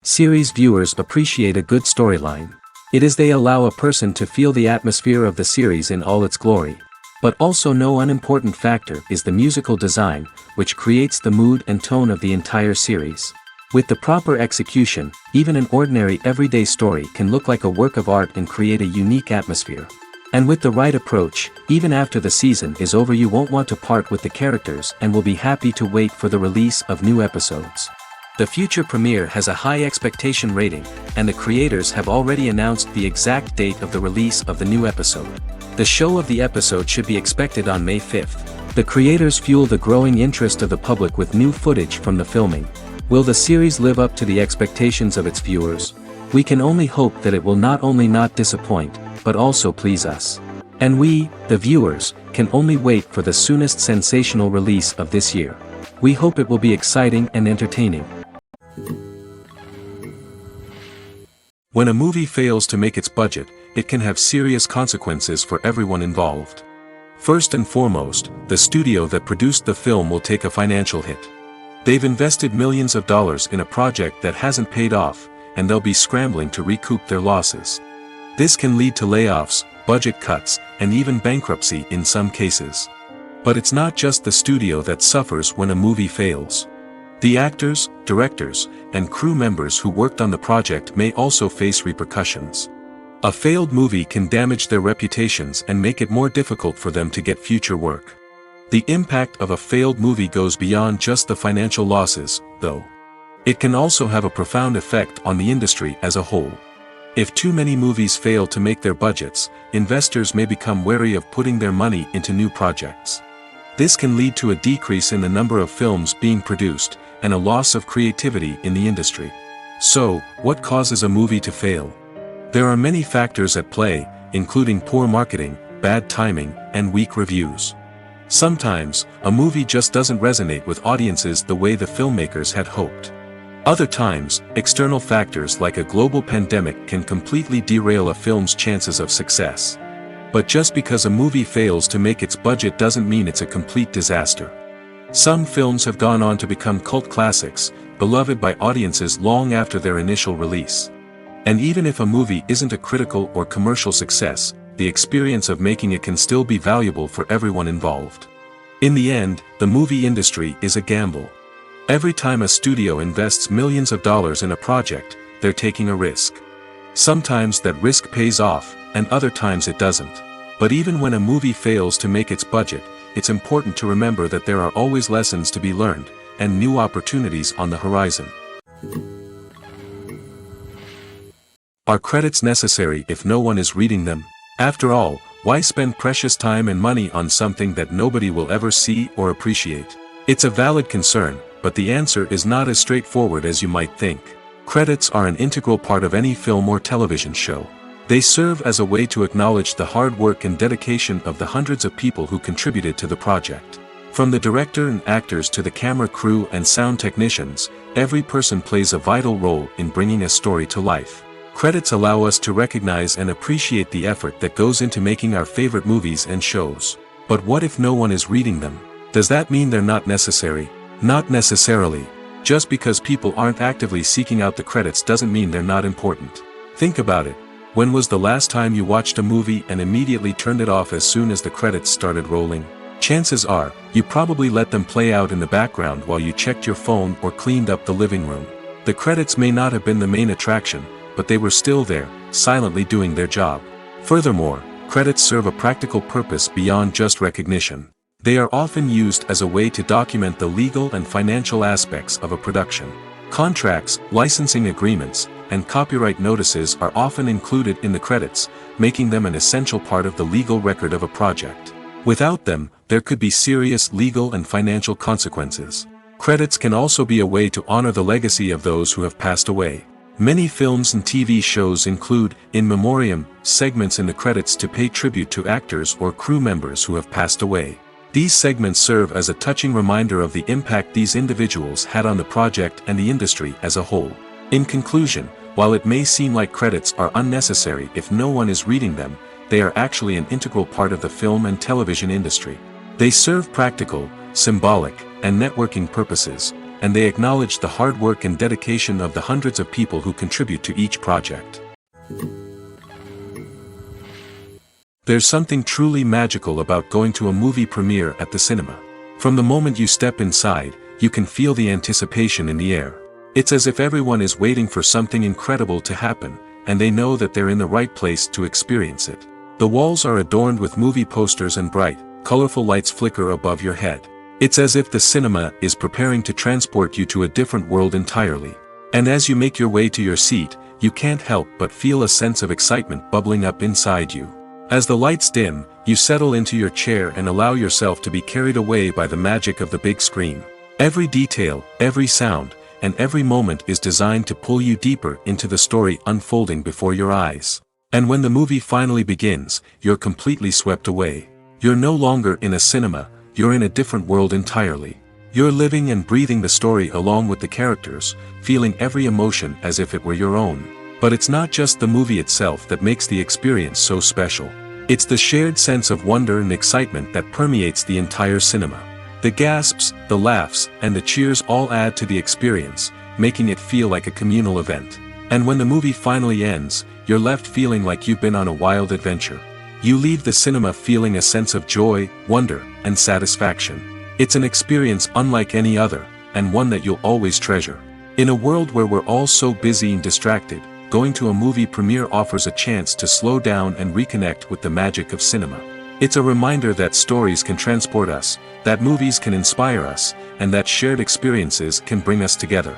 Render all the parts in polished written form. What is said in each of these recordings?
Series viewers appreciate a good storyline. It is they allow a person to feel the atmosphere of the series in all its glory. But also no unimportant factor is the musical design, which creates the mood and tone of the entire series. With the proper execution, even an ordinary everyday story can look like a work of art and create a unique atmosphere. And with the right approach, even after the season is over you won't want to part with the characters and will be happy to wait for the release of new episodes. The future premiere has a high expectation rating, and the creators have already announced the exact date of the release of the new episode. The show of the episode should be expected on May 5th. The creators fuel the growing interest of the public with new footage from the filming. Will the series live up to the expectations of its viewers? We can only hope that it will not only not disappoint, but also please us. And we, the viewers, can only wait for the soonest sensational release of this year. We hope it will be exciting and entertaining. When a movie fails to make its budget, it can have serious consequences for everyone involved. First and foremost, the studio that produced the film will take a financial hit. They've invested millions of dollars in a project that hasn't paid off, and they'll be scrambling to recoup their losses. This can lead to layoffs, budget cuts, and even bankruptcy in some cases. But it's not just the studio that suffers when a movie fails. The actors, directors, and crew members who worked on the project may also face repercussions. A failed movie can damage their reputations and make it more difficult for them to get future work. The impact of a failed movie goes beyond just the financial losses, though. It can also have a profound effect on the industry as a whole. If too many movies fail to make their budgets, investors may become wary of putting their money into new projects. This can lead to a decrease in the number of films being produced, and a loss of creativity in the industry. So, what causes a movie to fail? There are many factors at play, including poor marketing, bad timing, and weak reviews. Sometimes, a movie just doesn't resonate with audiences the way the filmmakers had hoped. Other times, external factors like a global pandemic can completely derail a film's chances of success. But just because a movie fails to make its budget doesn't mean it's a complete disaster. Some films have gone on to become cult classics, beloved by audiences long after their initial release. And even if a movie isn't a critical or commercial success, the experience of making it can still be valuable for everyone involved. In the end, the movie industry is a gamble. Every time a studio invests millions of dollars in a project, they're taking a risk. Sometimes that risk pays off, and other times it doesn't. But even when a movie fails to make its budget, it's important to remember that there are always lessons to be learned, and new opportunities on the horizon. Are credits necessary if no one is reading them? After all, why spend precious time and money on something that nobody will ever see or appreciate? It's a valid concern, but the answer is not as straightforward as you might think. Credits are an integral part of any film or television show. They serve as a way to acknowledge the hard work and dedication of the hundreds of people who contributed to the project. From the director and actors to the camera crew and sound technicians, every person plays a vital role in bringing a story to life. Credits allow us to recognize and appreciate the effort that goes into making our favorite movies and shows. But what if no one is reading them? Does that mean they're not necessary? Not necessarily. Just because people aren't actively seeking out the credits doesn't mean they're not important. Think about it. When was the last time you watched a movie and immediately turned it off as soon as the credits started rolling? Chances are, you probably let them play out in the background while you checked your phone or cleaned up the living room. The credits may not have been the main attraction, but they were still there, silently doing their job. Furthermore, credits serve a practical purpose beyond just recognition. They are often used as a way to document the legal and financial aspects of a production. Contracts, licensing agreements, and copyright notices are often included in the credits, making them an essential part of the legal record of a project. Without them, there could be serious legal and financial consequences. Credits can also be a way to honor the legacy of those who have passed away. Many films and TV shows include, in memoriam, segments in the credits to pay tribute to actors or crew members who have passed away. These segments serve as a touching reminder of the impact these individuals had on the project and the industry as a whole. In conclusion, while it may seem like credits are unnecessary if no one is reading them, they are actually an integral part of the film and television industry. They serve practical, symbolic, and networking purposes, and they acknowledge the hard work and dedication of the hundreds of people who contribute to each project. There's something truly magical about going to a movie premiere at the cinema. From the moment you step inside, you can feel the anticipation in the air. It's as if everyone is waiting for something incredible to happen, and they know that they're in the right place to experience it. The walls are adorned with movie posters and bright, colorful lights flicker above your head. It's as if the cinema is preparing to transport you to a different world entirely. And as you make your way to your seat, you can't help but feel a sense of excitement bubbling up inside you. As the lights dim, you settle into your chair and allow yourself to be carried away by the magic of the big screen. Every detail, every sound, and every moment is designed to pull you deeper into the story unfolding before your eyes. And when the movie finally begins, you're completely swept away. You're no longer in a cinema, you're in a different world entirely. You're living and breathing the story along with the characters, feeling every emotion as if it were your own. But it's not just the movie itself that makes the experience so special. It's the shared sense of wonder and excitement that permeates the entire cinema. The gasps, the laughs, and the cheers all add to the experience, making it feel like a communal event. And when the movie finally ends, you're left feeling like you've been on a wild adventure. You leave the cinema feeling a sense of joy, wonder, and satisfaction. It's an experience unlike any other, and one that you'll always treasure. In a world where we're all so busy and distracted, going to a movie premiere offers a chance to slow down and reconnect with the magic of cinema. It's a reminder that stories can transport us, that movies can inspire us, and that shared experiences can bring us together.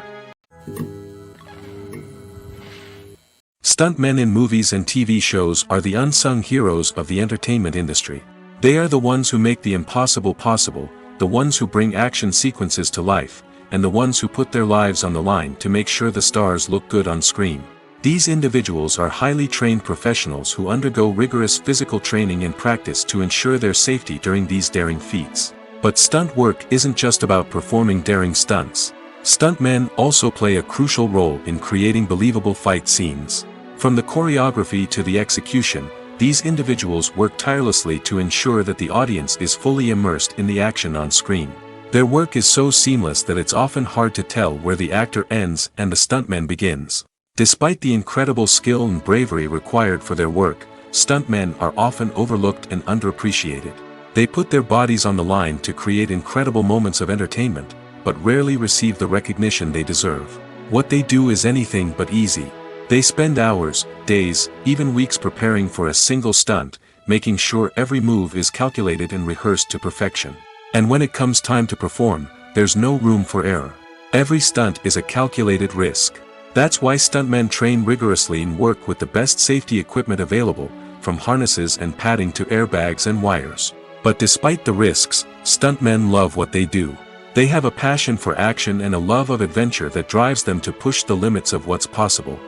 Stuntmen in movies and TV shows are the unsung heroes of the entertainment industry. They are the ones who make the impossible possible, the ones who bring action sequences to life, and the ones who put their lives on the line to make sure the stars look good on screen. These individuals are highly trained professionals who undergo rigorous physical training and practice to ensure their safety during these daring feats. But stunt work isn't just about performing daring stunts. Stuntmen also play a crucial role in creating believable fight scenes. From the choreography to the execution, these individuals work tirelessly to ensure that the audience is fully immersed in the action on screen. Their work is so seamless that it's often hard to tell where the actor ends and the stuntman begins. Despite the incredible skill and bravery required for their work, stuntmen are often overlooked and underappreciated. They put their bodies on the line to create incredible moments of entertainment, but rarely receive the recognition they deserve. What they do is anything but easy. They spend hours, days, even weeks preparing for a single stunt, making sure every move is calculated and rehearsed to perfection. And when it comes time to perform, there's no room for error. Every stunt is a calculated risk. That's why stuntmen train rigorously and work with the best safety equipment available, from harnesses and padding to airbags and wires. But despite the risks, stuntmen love what they do. They have a passion for action and a love of adventure that drives them to push the limits of what's possible.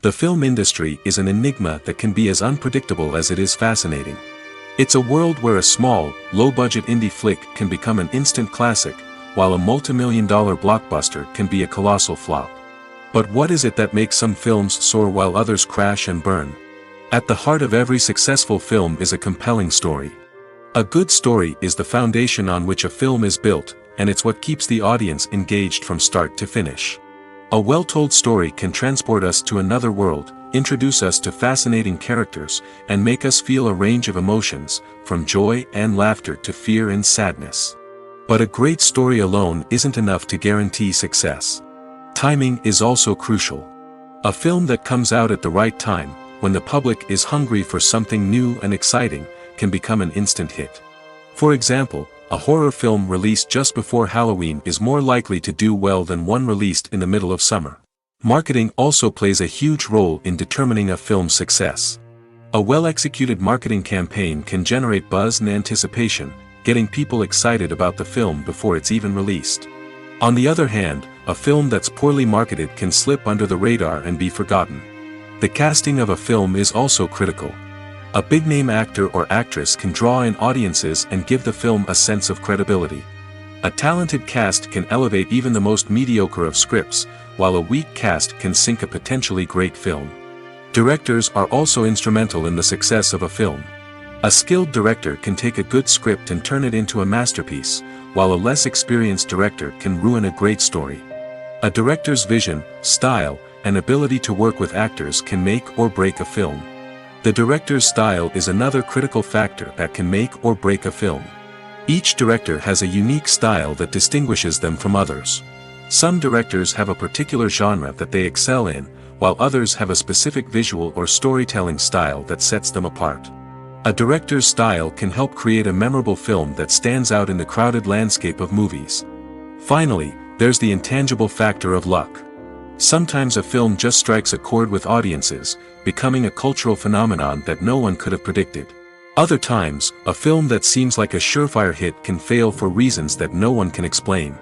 The film industry is an enigma that can be as unpredictable as it is fascinating. It's a world where a small, low-budget indie flick can become an instant classic, while a multi-million-dollar blockbuster can be a colossal flop. But what is it that makes some films soar while others crash and burn? At the heart of every successful film is a compelling story. A good story is the foundation on which a film is built, and it's what keeps the audience engaged from start to finish. A well-told story can transport us to another world, introduce us to fascinating characters, and make us feel a range of emotions, from joy and laughter to fear and sadness. But a great story alone isn't enough to guarantee success. Timing is also crucial. A film that comes out at the right time, when the public is hungry for something new and exciting, can become an instant hit. For example, a horror film released just before Halloween is more likely to do well than one released in the middle of summer. Marketing also plays a huge role in determining a film's success. A well-executed marketing campaign can generate buzz and anticipation, getting people excited about the film before it's even released. On the other hand, a film that's poorly marketed can slip under the radar and be forgotten. The casting of a film is also critical. A big-name actor or actress can draw in audiences and give the film a sense of credibility. A talented cast can elevate even the most mediocre of scripts, while a weak cast can sink a potentially great film. Directors are also instrumental in the success of a film. A skilled director can take a good script and turn it into a masterpiece, while a less experienced director can ruin a great story. A director's vision, style, and ability to work with actors can make or break a film. The director's style is another critical factor that can make or break a film. Each director has a unique style that distinguishes them from others. Some directors have a particular genre that they excel in, while others have a specific visual or storytelling style that sets them apart. A director's style can help create a memorable film that stands out in the crowded landscape of movies. Finally, there's the intangible factor of luck. Sometimes a film just strikes a chord with audiences, becoming a cultural phenomenon that no one could have predicted. Other times, a film that seems like a surefire hit can fail for reasons that no one can explain.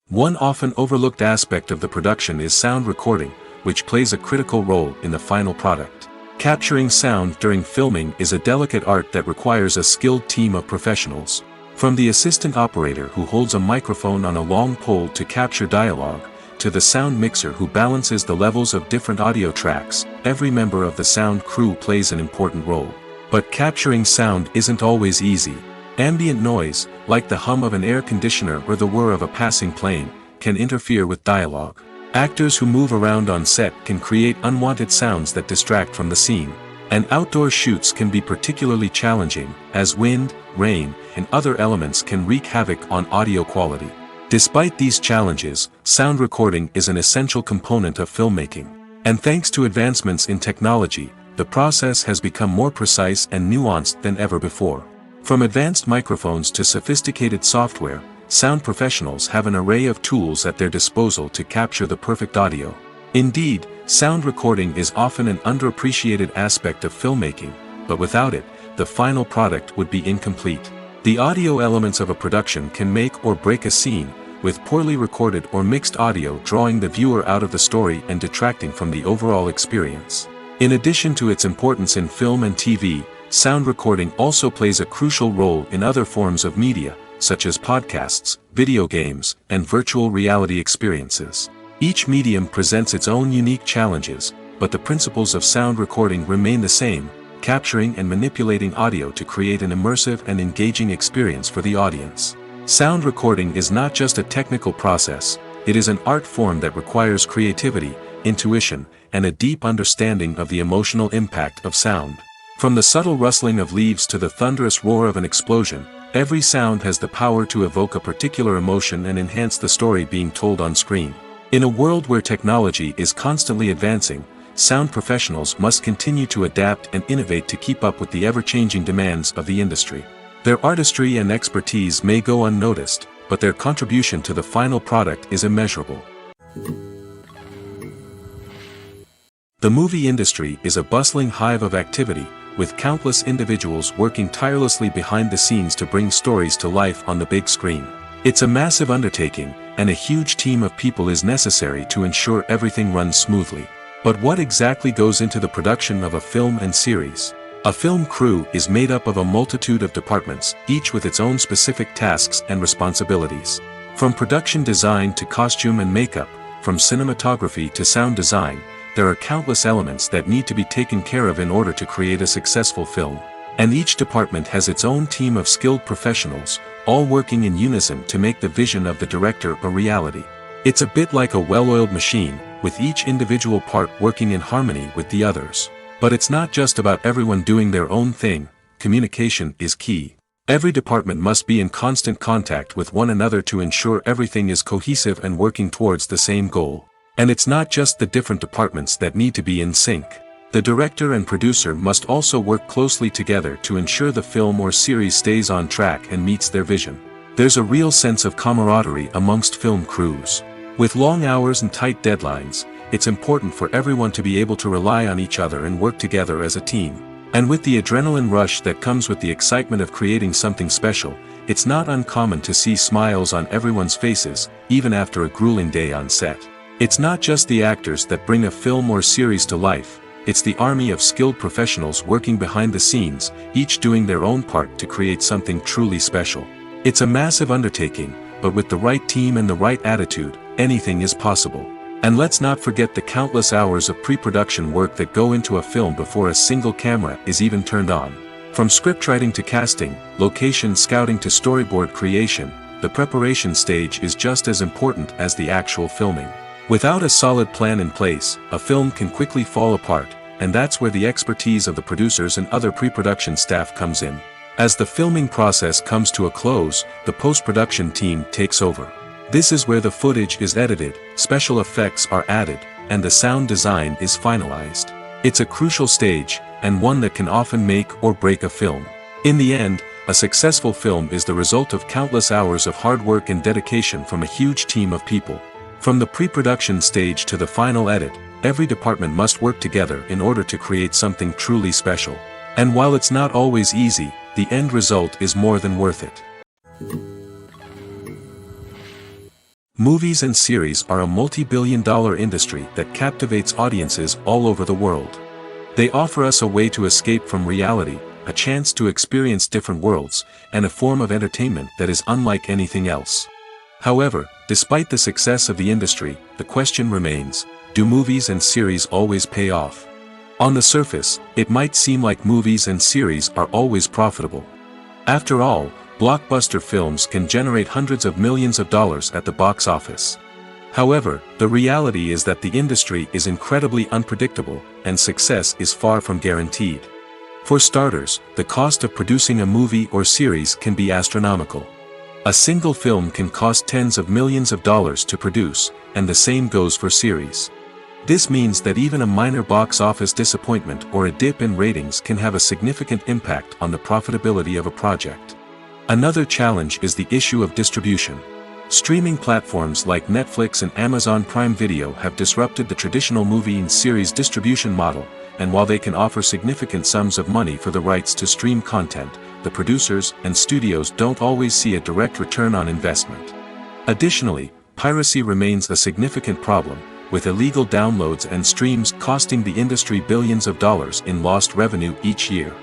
One often overlooked aspect of the production is sound recording, which plays a critical role in the final product. Capturing sound during filming is a delicate art that requires a skilled team of professionals. From the assistant operator who holds a microphone on a long pole to capture dialogue, to the sound mixer who balances the levels of different audio tracks, every member of the sound crew plays an important role. But capturing sound isn't always easy. Ambient noise, like the hum of an air conditioner or the whir of a passing plane, can interfere with dialogue. Actors who move around on set can create unwanted sounds that distract from the scene. And outdoor shoots can be particularly challenging, as wind, rain, and other elements can wreak havoc on audio quality. Despite these challenges, sound recording is an essential component of filmmaking. And thanks to advancements in technology, the process has become more precise and nuanced than ever before. From advanced microphones to sophisticated software, sound professionals have an array of tools at their disposal to capture the perfect audio. Indeed, sound recording is often an underappreciated aspect of filmmaking, but without it, the final product would be incomplete. The audio elements of a production can make or break a scene, with poorly recorded or mixed audio drawing the viewer out of the story and detracting from the overall experience. In addition to its importance in film and TV, sound recording also plays a crucial role in other forms of media, such as podcasts, video games, and virtual reality experiences. Each medium presents its own unique challenges, but the principles of sound recording remain the same, capturing and manipulating audio to create an immersive and engaging experience for the audience. Sound recording is not just a technical process, it is an art form that requires creativity, intuition, and a deep understanding of the emotional impact of sound. From the subtle rustling of leaves to the thunderous roar of an explosion, every sound has the power to evoke a particular emotion and enhance the story being told on screen. In a world where technology is constantly advancing, sound professionals must continue to adapt and innovate to keep up with the ever-changing demands of the industry. Their artistry and expertise may go unnoticed, but their contribution to the final product is immeasurable. The movie industry is a bustling hive of activity, with countless individuals working tirelessly behind the scenes to bring stories to life on the big screen. It's a massive undertaking, and a huge team of people is necessary to ensure everything runs smoothly. But what exactly goes into the production of a film and series? A film crew is made up of a multitude of departments, each with its own specific tasks and responsibilities. From production design to costume and makeup, from cinematography to sound design, there are countless elements that need to be taken care of in order to create a successful film. And each department has its own team of skilled professionals, all working in unison to make the vision of the director a reality. It's a bit like a well-oiled machine, with each individual part working in harmony with the others. But it's not just about everyone doing their own thing, communication is key. Every department must be in constant contact with one another to ensure everything is cohesive and working towards the same goal. And it's not just the different departments that need to be in sync. The director and producer must also work closely together to ensure the film or series stays on track and meets their vision. There's a real sense of camaraderie amongst film crews. With long hours and tight deadlines, it's important for everyone to be able to rely on each other and work together as a team. And with the adrenaline rush that comes with the excitement of creating something special, it's not uncommon to see smiles on everyone's faces, even after a grueling day on set. It's not just the actors that bring a film or series to life, it's the army of skilled professionals working behind the scenes, each doing their own part to create something truly special. It's a massive undertaking, but with the right team and the right attitude, anything is possible. And let's not forget the countless hours of pre-production work that go into a film before a single camera is even turned on. From scriptwriting to casting, location scouting to storyboard creation, the preparation stage is just as important as the actual filming. Without a solid plan in place, a film can quickly fall apart, and that's where the expertise of the producers and other pre-production staff comes in. As the filming process comes to a close, the post-production team takes over. This is where the footage is edited, special effects are added, and the sound design is finalized. It's a crucial stage, and one that can often make or break a film. In the end, a successful film is the result of countless hours of hard work and dedication from a huge team of people. From the pre-production stage to the final edit, every department must work together in order to create something truly special. And while it's not always easy, the end result is more than worth it. Movies and series are a multi-billion-dollar industry that captivates audiences all over the world. They offer us a way to escape from reality, a chance to experience different worlds, and a form of entertainment that is unlike anything else. However, despite the success of the industry, the question remains, do movies and series always pay off? On the surface, it might seem like movies and series are always profitable. After all, blockbuster films can generate hundreds of millions of dollars at the box office. However, the reality is that the industry is incredibly unpredictable, and success is far from guaranteed. For starters, the cost of producing a movie or series can be astronomical. A single film can cost tens of millions of dollars to produce, and the same goes for series. This means that even a minor box office disappointment or a dip in ratings can have a significant impact on the profitability of a project. Another challenge is the issue of distribution. Streaming platforms like Netflix and Amazon Prime Video have disrupted the traditional movie and series distribution model, and while they can offer significant sums of money for the rights to stream content, the producers and studios don't always see a direct return on investment. Additionally, piracy remains a significant problem, with illegal downloads and streams costing the industry billions of dollars in lost revenue each year.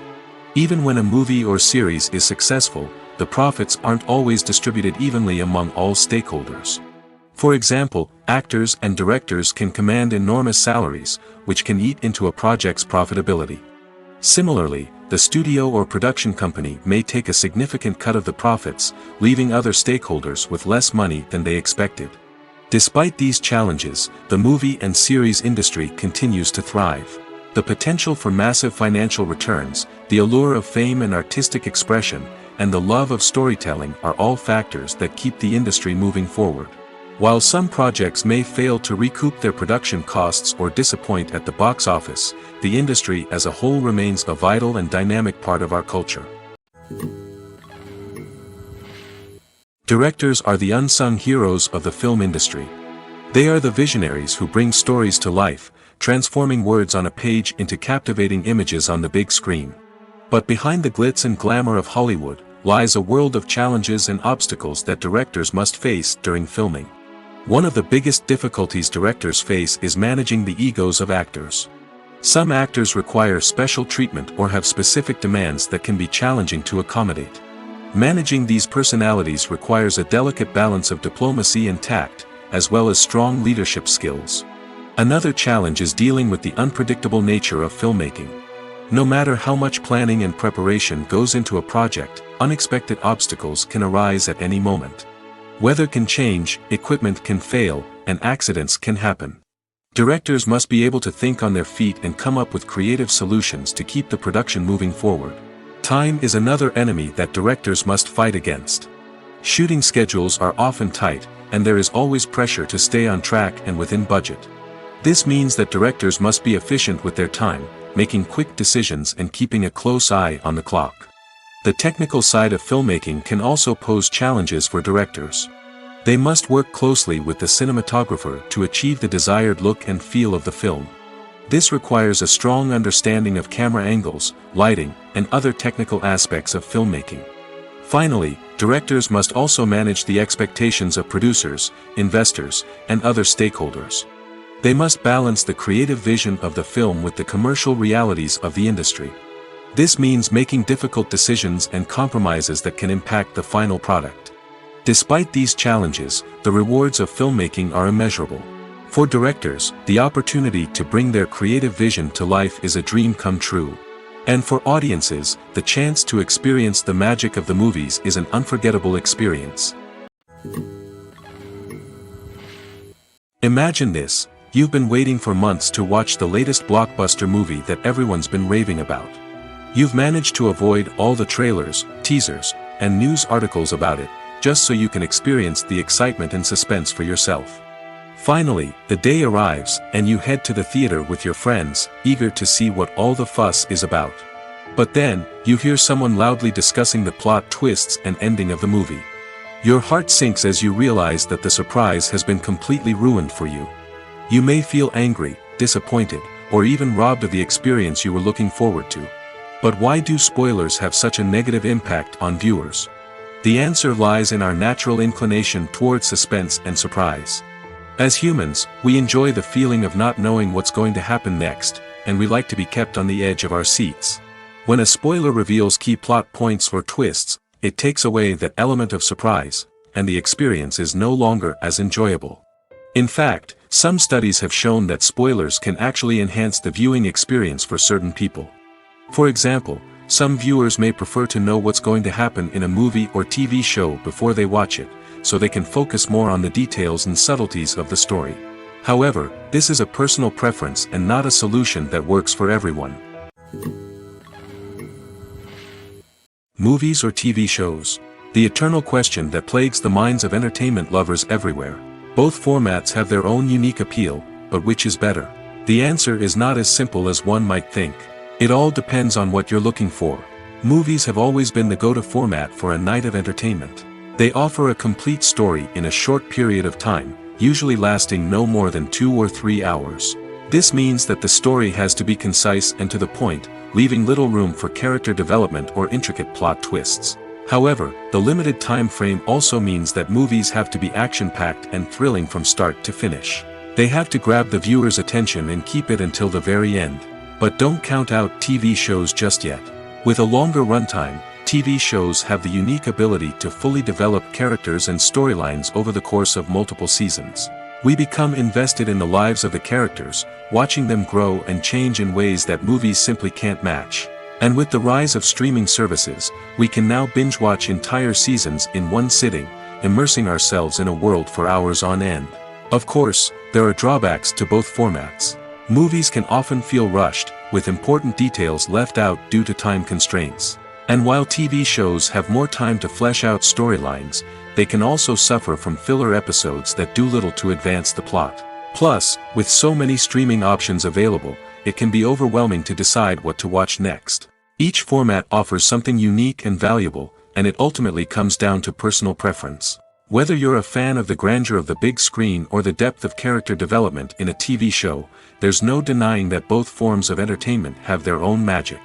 Even when a movie or series is successful, the profits aren't always distributed evenly among all stakeholders. For example, actors and directors can command enormous salaries, which can eat into a project's profitability. Similarly, the studio or production company may take a significant cut of the profits, leaving other stakeholders with less money than they expected. Despite these challenges, the movie and series industry continues to thrive. The potential for massive financial returns, the allure of fame and artistic expression, and the love of storytelling are all factors that keep the industry moving forward. While some projects may fail to recoup their production costs or disappoint at the box office, the industry as a whole remains a vital and dynamic part of our culture. Directors are the unsung heroes of the film industry. They are the visionaries who bring stories to life, transforming words on a page into captivating images on the big screen. But behind the glitz and glamour of Hollywood, lies a world of challenges and obstacles that directors must face during filming. One of the biggest difficulties directors face is managing the egos of actors. Some actors require special treatment or have specific demands that can be challenging to accommodate. Managing these personalities requires a delicate balance of diplomacy and tact, as well as strong leadership skills. Another challenge is dealing with the unpredictable nature of filmmaking. No matter how much planning and preparation goes into a project, unexpected obstacles can arise at any moment. Weather can change, equipment can fail, and accidents can happen. Directors must be able to think on their feet and come up with creative solutions to keep the production moving forward. Time is another enemy that directors must fight against. Shooting schedules are often tight, and there is always pressure to stay on track and within budget. This means that directors must be efficient with their time, making quick decisions and keeping a close eye on the clock. The technical side of filmmaking can also pose challenges for directors. They must work closely with the cinematographer to achieve the desired look and feel of the film. This requires a strong understanding of camera angles, lighting, and other technical aspects of filmmaking. Finally, directors must also manage the expectations of producers, investors, and other stakeholders. They must balance the creative vision of the film with the commercial realities of the industry. This means making difficult decisions and compromises that can impact the final product. Despite these challenges, the rewards of filmmaking are immeasurable. For directors, the opportunity to bring their creative vision to life is a dream come true. And for audiences, the chance to experience the magic of the movies is an unforgettable experience. Imagine this: you've been waiting for months to watch the latest blockbuster movie that everyone's been raving about. You've managed to avoid all the trailers, teasers, and news articles about it, just so you can experience the excitement and suspense for yourself. Finally, the day arrives, and you head to the theater with your friends, eager to see what all the fuss is about. But then, you hear someone loudly discussing the plot twists and ending of the movie. Your heart sinks as you realize that the surprise has been completely ruined for you. You may feel angry, disappointed, or even robbed of the experience you were looking forward to. But why do spoilers have such a negative impact on viewers? The answer lies in our natural inclination toward suspense and surprise. As humans, we enjoy the feeling of not knowing what's going to happen next, and we like to be kept on the edge of our seats. When a spoiler reveals key plot points or twists, it takes away that element of surprise, and the experience is no longer as enjoyable. In fact, some studies have shown that spoilers can actually enhance the viewing experience for certain people. For example, some viewers may prefer to know what's going to happen in a movie or TV show before they watch it, so they can focus more on the details and subtleties of the story. However, this is a personal preference and not a solution that works for everyone. Movies or TV shows? The eternal question that plagues the minds of entertainment lovers everywhere. Both formats have their own unique appeal, but which is better? The answer is not as simple as one might think. It all depends on what you're looking for. Movies have always been the go-to format for a night of entertainment. They offer a complete story in a short period of time, usually lasting no more than 2 or 3 hours. This means that the story has to be concise and to the point, leaving little room for character development or intricate plot twists. However, the limited time frame also means that movies have to be action-packed and thrilling from start to finish. They have to grab the viewer's attention and keep it until the very end. But don't count out TV shows just yet. With a longer runtime, TV shows have the unique ability to fully develop characters and storylines over the course of multiple seasons. We become invested in the lives of the characters, watching them grow and change in ways that movies simply can't match. And with the rise of streaming services, we can now binge-watch entire seasons in one sitting, immersing ourselves in a world for hours on end. Of course, there are drawbacks to both formats. Movies can often feel rushed, with important details left out due to time constraints. And while TV shows have more time to flesh out storylines, they can also suffer from filler episodes that do little to advance the plot. Plus, with so many streaming options available, it can be overwhelming to decide what to watch next. Each format offers something unique and valuable, and it ultimately comes down to personal preference. Whether you're a fan of the grandeur of the big screen or the depth of character development in a TV show, there's no denying that both forms of entertainment have their own magic.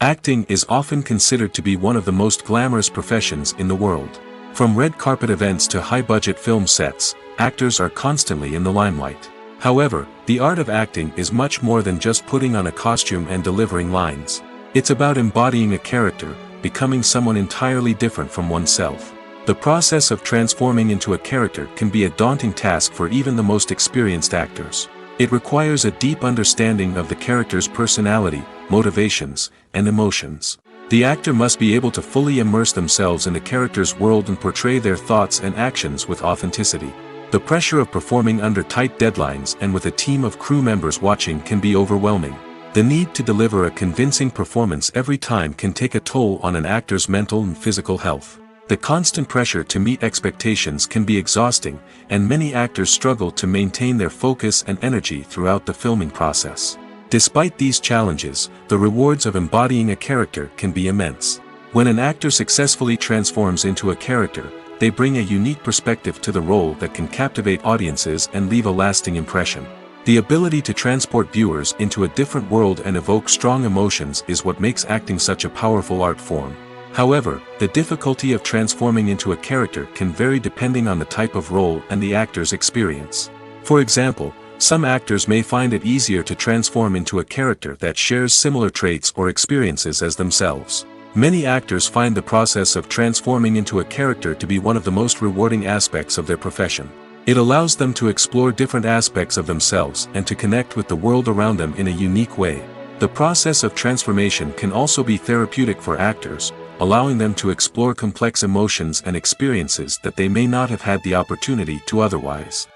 Acting is often considered to be one of the most glamorous professions in the world. From red carpet events to high-budget film sets, actors are constantly in the limelight. However, the art of acting is much more than just putting on a costume and delivering lines. It's about embodying a character, becoming someone entirely different from oneself. The process of transforming into a character can be a daunting task for even the most experienced actors. It requires a deep understanding of the character's personality, motivations, and emotions. The actor must be able to fully immerse themselves in the character's world and portray their thoughts and actions with authenticity. The pressure of performing under tight deadlines and with a team of crew members watching can be overwhelming. The need to deliver a convincing performance every time can take a toll on an actor's mental and physical health. The constant pressure to meet expectations can be exhausting, and many actors struggle to maintain their focus and energy throughout the filming process. Despite these challenges, the rewards of embodying a character can be immense. When an actor successfully transforms into a character, they bring a unique perspective to the role that can captivate audiences and leave a lasting impression. The ability to transport viewers into a different world and evoke strong emotions is what makes acting such a powerful art form. However, the difficulty of transforming into a character can vary depending on the type of role and the actor's experience. For example, some actors may find it easier to transform into a character that shares similar traits or experiences as themselves. Many actors find the process of transforming into a character to be one of the most rewarding aspects of their profession. It allows them to explore different aspects of themselves and to connect with the world around them in a unique way. The process of transformation can also be therapeutic for actors, allowing them to explore complex emotions and experiences that they may not have had the opportunity to otherwise.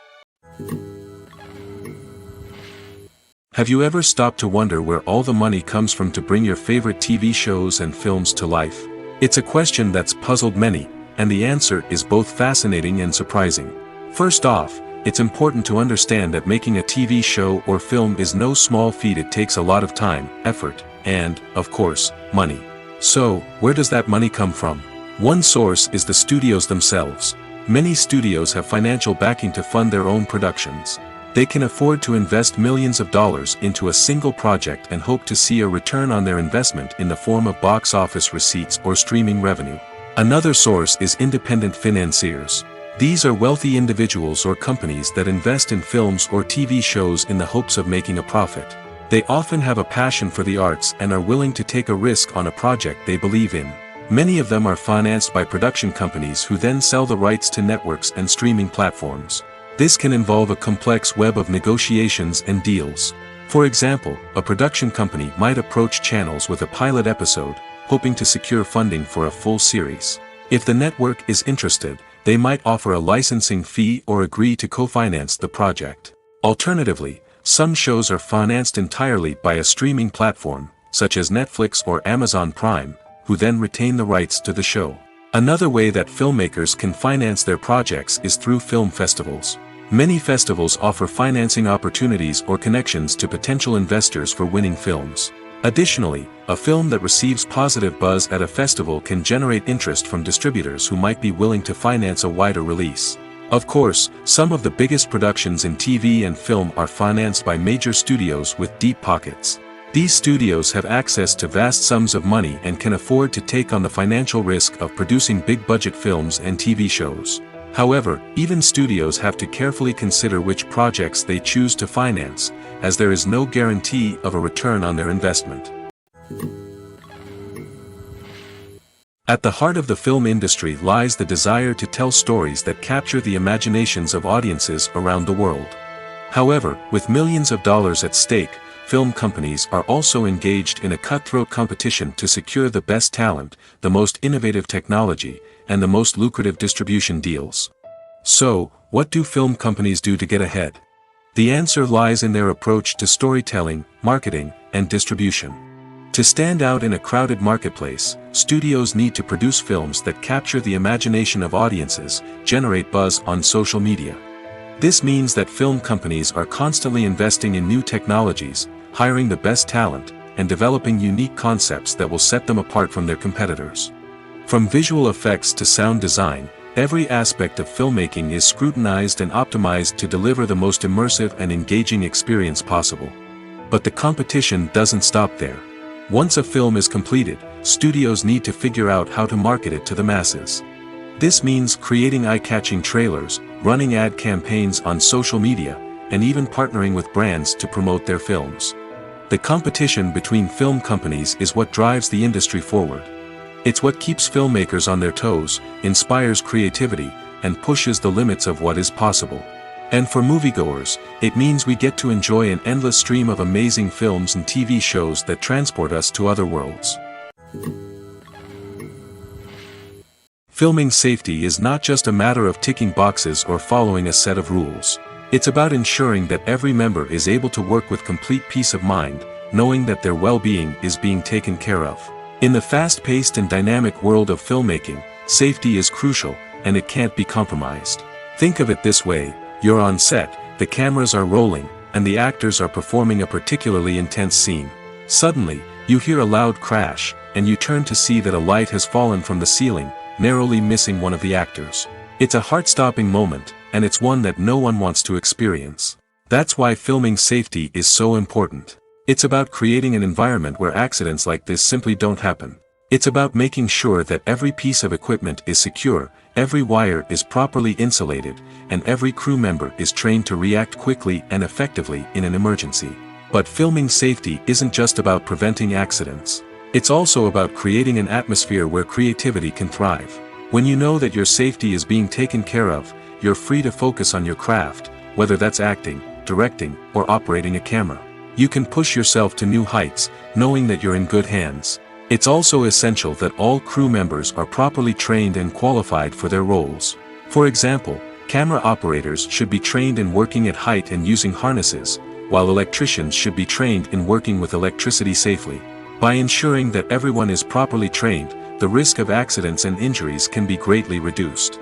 Have you ever stopped to wonder where all the money comes from to bring your favorite TV shows and films to life? It's a question that's puzzled many, and the answer is both fascinating and surprising. First off, it's important to understand that making a TV show or film is no small feat. It takes a lot of time, effort, and, of course, money. So, where does that money come from? One source is the studios themselves. Many studios have financial backing to fund their own productions. They can afford to invest millions of dollars into a single project and hope to see a return on their investment in the form of box office receipts or streaming revenue. Another source is independent financiers. These are wealthy individuals or companies that invest in films or TV shows in the hopes of making a profit. They often have a passion for the arts and are willing to take a risk on a project they believe in. Many of them are financed by production companies who then sell the rights to networks and streaming platforms. This can involve a complex web of negotiations and deals. For example, a production company might approach channels with a pilot episode, hoping to secure funding for a full series. If the network is interested, they might offer a licensing fee or agree to co-finance the project. Alternatively, some shows are financed entirely by a streaming platform, such as Netflix or Amazon Prime, who then retain the rights to the show. Another way that filmmakers can finance their projects is through film festivals. Many festivals offer financing opportunities or connections to potential investors for winning films. Additionally, a film that receives positive buzz at a festival can generate interest from distributors who might be willing to finance a wider release. Of course, some of the biggest productions in TV and film are financed by major studios with deep pockets. These studios have access to vast sums of money and can afford to take on the financial risk of producing big-budget films and TV shows. However, even studios have to carefully consider which projects they choose to finance, as there is no guarantee of a return on their investment. At the heart of the film industry lies the desire to tell stories that capture the imaginations of audiences around the world. However, with millions of dollars at stake, film companies are also engaged in a cutthroat competition to secure the best talent, the most innovative technology, and the most lucrative distribution deals. So, what do film companies do to get ahead? The answer lies in their approach to storytelling, marketing, and distribution. To stand out in a crowded marketplace, studios need to produce films that capture the imagination of audiences, generate buzz on social media. This means that film companies are constantly investing in new technologies, hiring the best talent, and developing unique concepts that will set them apart from their competitors. From visual effects to sound design, every aspect of filmmaking is scrutinized and optimized to deliver the most immersive and engaging experience possible. But the competition doesn't stop there. Once a film is completed, studios need to figure out how to market it to the masses. This means creating eye-catching trailers, running ad campaigns on social media, and even partnering with brands to promote their films. The competition between film companies is what drives the industry forward. It's what keeps filmmakers on their toes, inspires creativity, and pushes the limits of what is possible. And for moviegoers, it means we get to enjoy an endless stream of amazing films and TV shows that transport us to other worlds. Filming safety is not just a matter of ticking boxes or following a set of rules. It's about ensuring that every member is able to work with complete peace of mind, knowing that their well-being is being taken care of. In the fast-paced and dynamic world of filmmaking, safety is crucial, and it can't be compromised. Think of it this way: you're on set, the cameras are rolling, and the actors are performing a particularly intense scene. Suddenly, you hear a loud crash, and you turn to see that a light has fallen from the ceiling, narrowly missing one of the actors. It's a heart-stopping moment, and it's one that no one wants to experience. That's why filming safety is so important. It's about creating an environment where accidents like this simply don't happen. It's about making sure that every piece of equipment is secure, every wire is properly insulated, and every crew member is trained to react quickly and effectively in an emergency. But filming safety isn't just about preventing accidents. It's also about creating an atmosphere where creativity can thrive. When you know that your safety is being taken care of, you're free to focus on your craft, whether that's acting, directing, or operating a camera. You can push yourself to new heights, knowing that you're in good hands. It's also essential that all crew members are properly trained and qualified for their roles. For example, camera operators should be trained in working at height and using harnesses, while electricians should be trained in working with electricity safely. By ensuring that everyone is properly trained, the risk of accidents and injuries can be greatly reduced.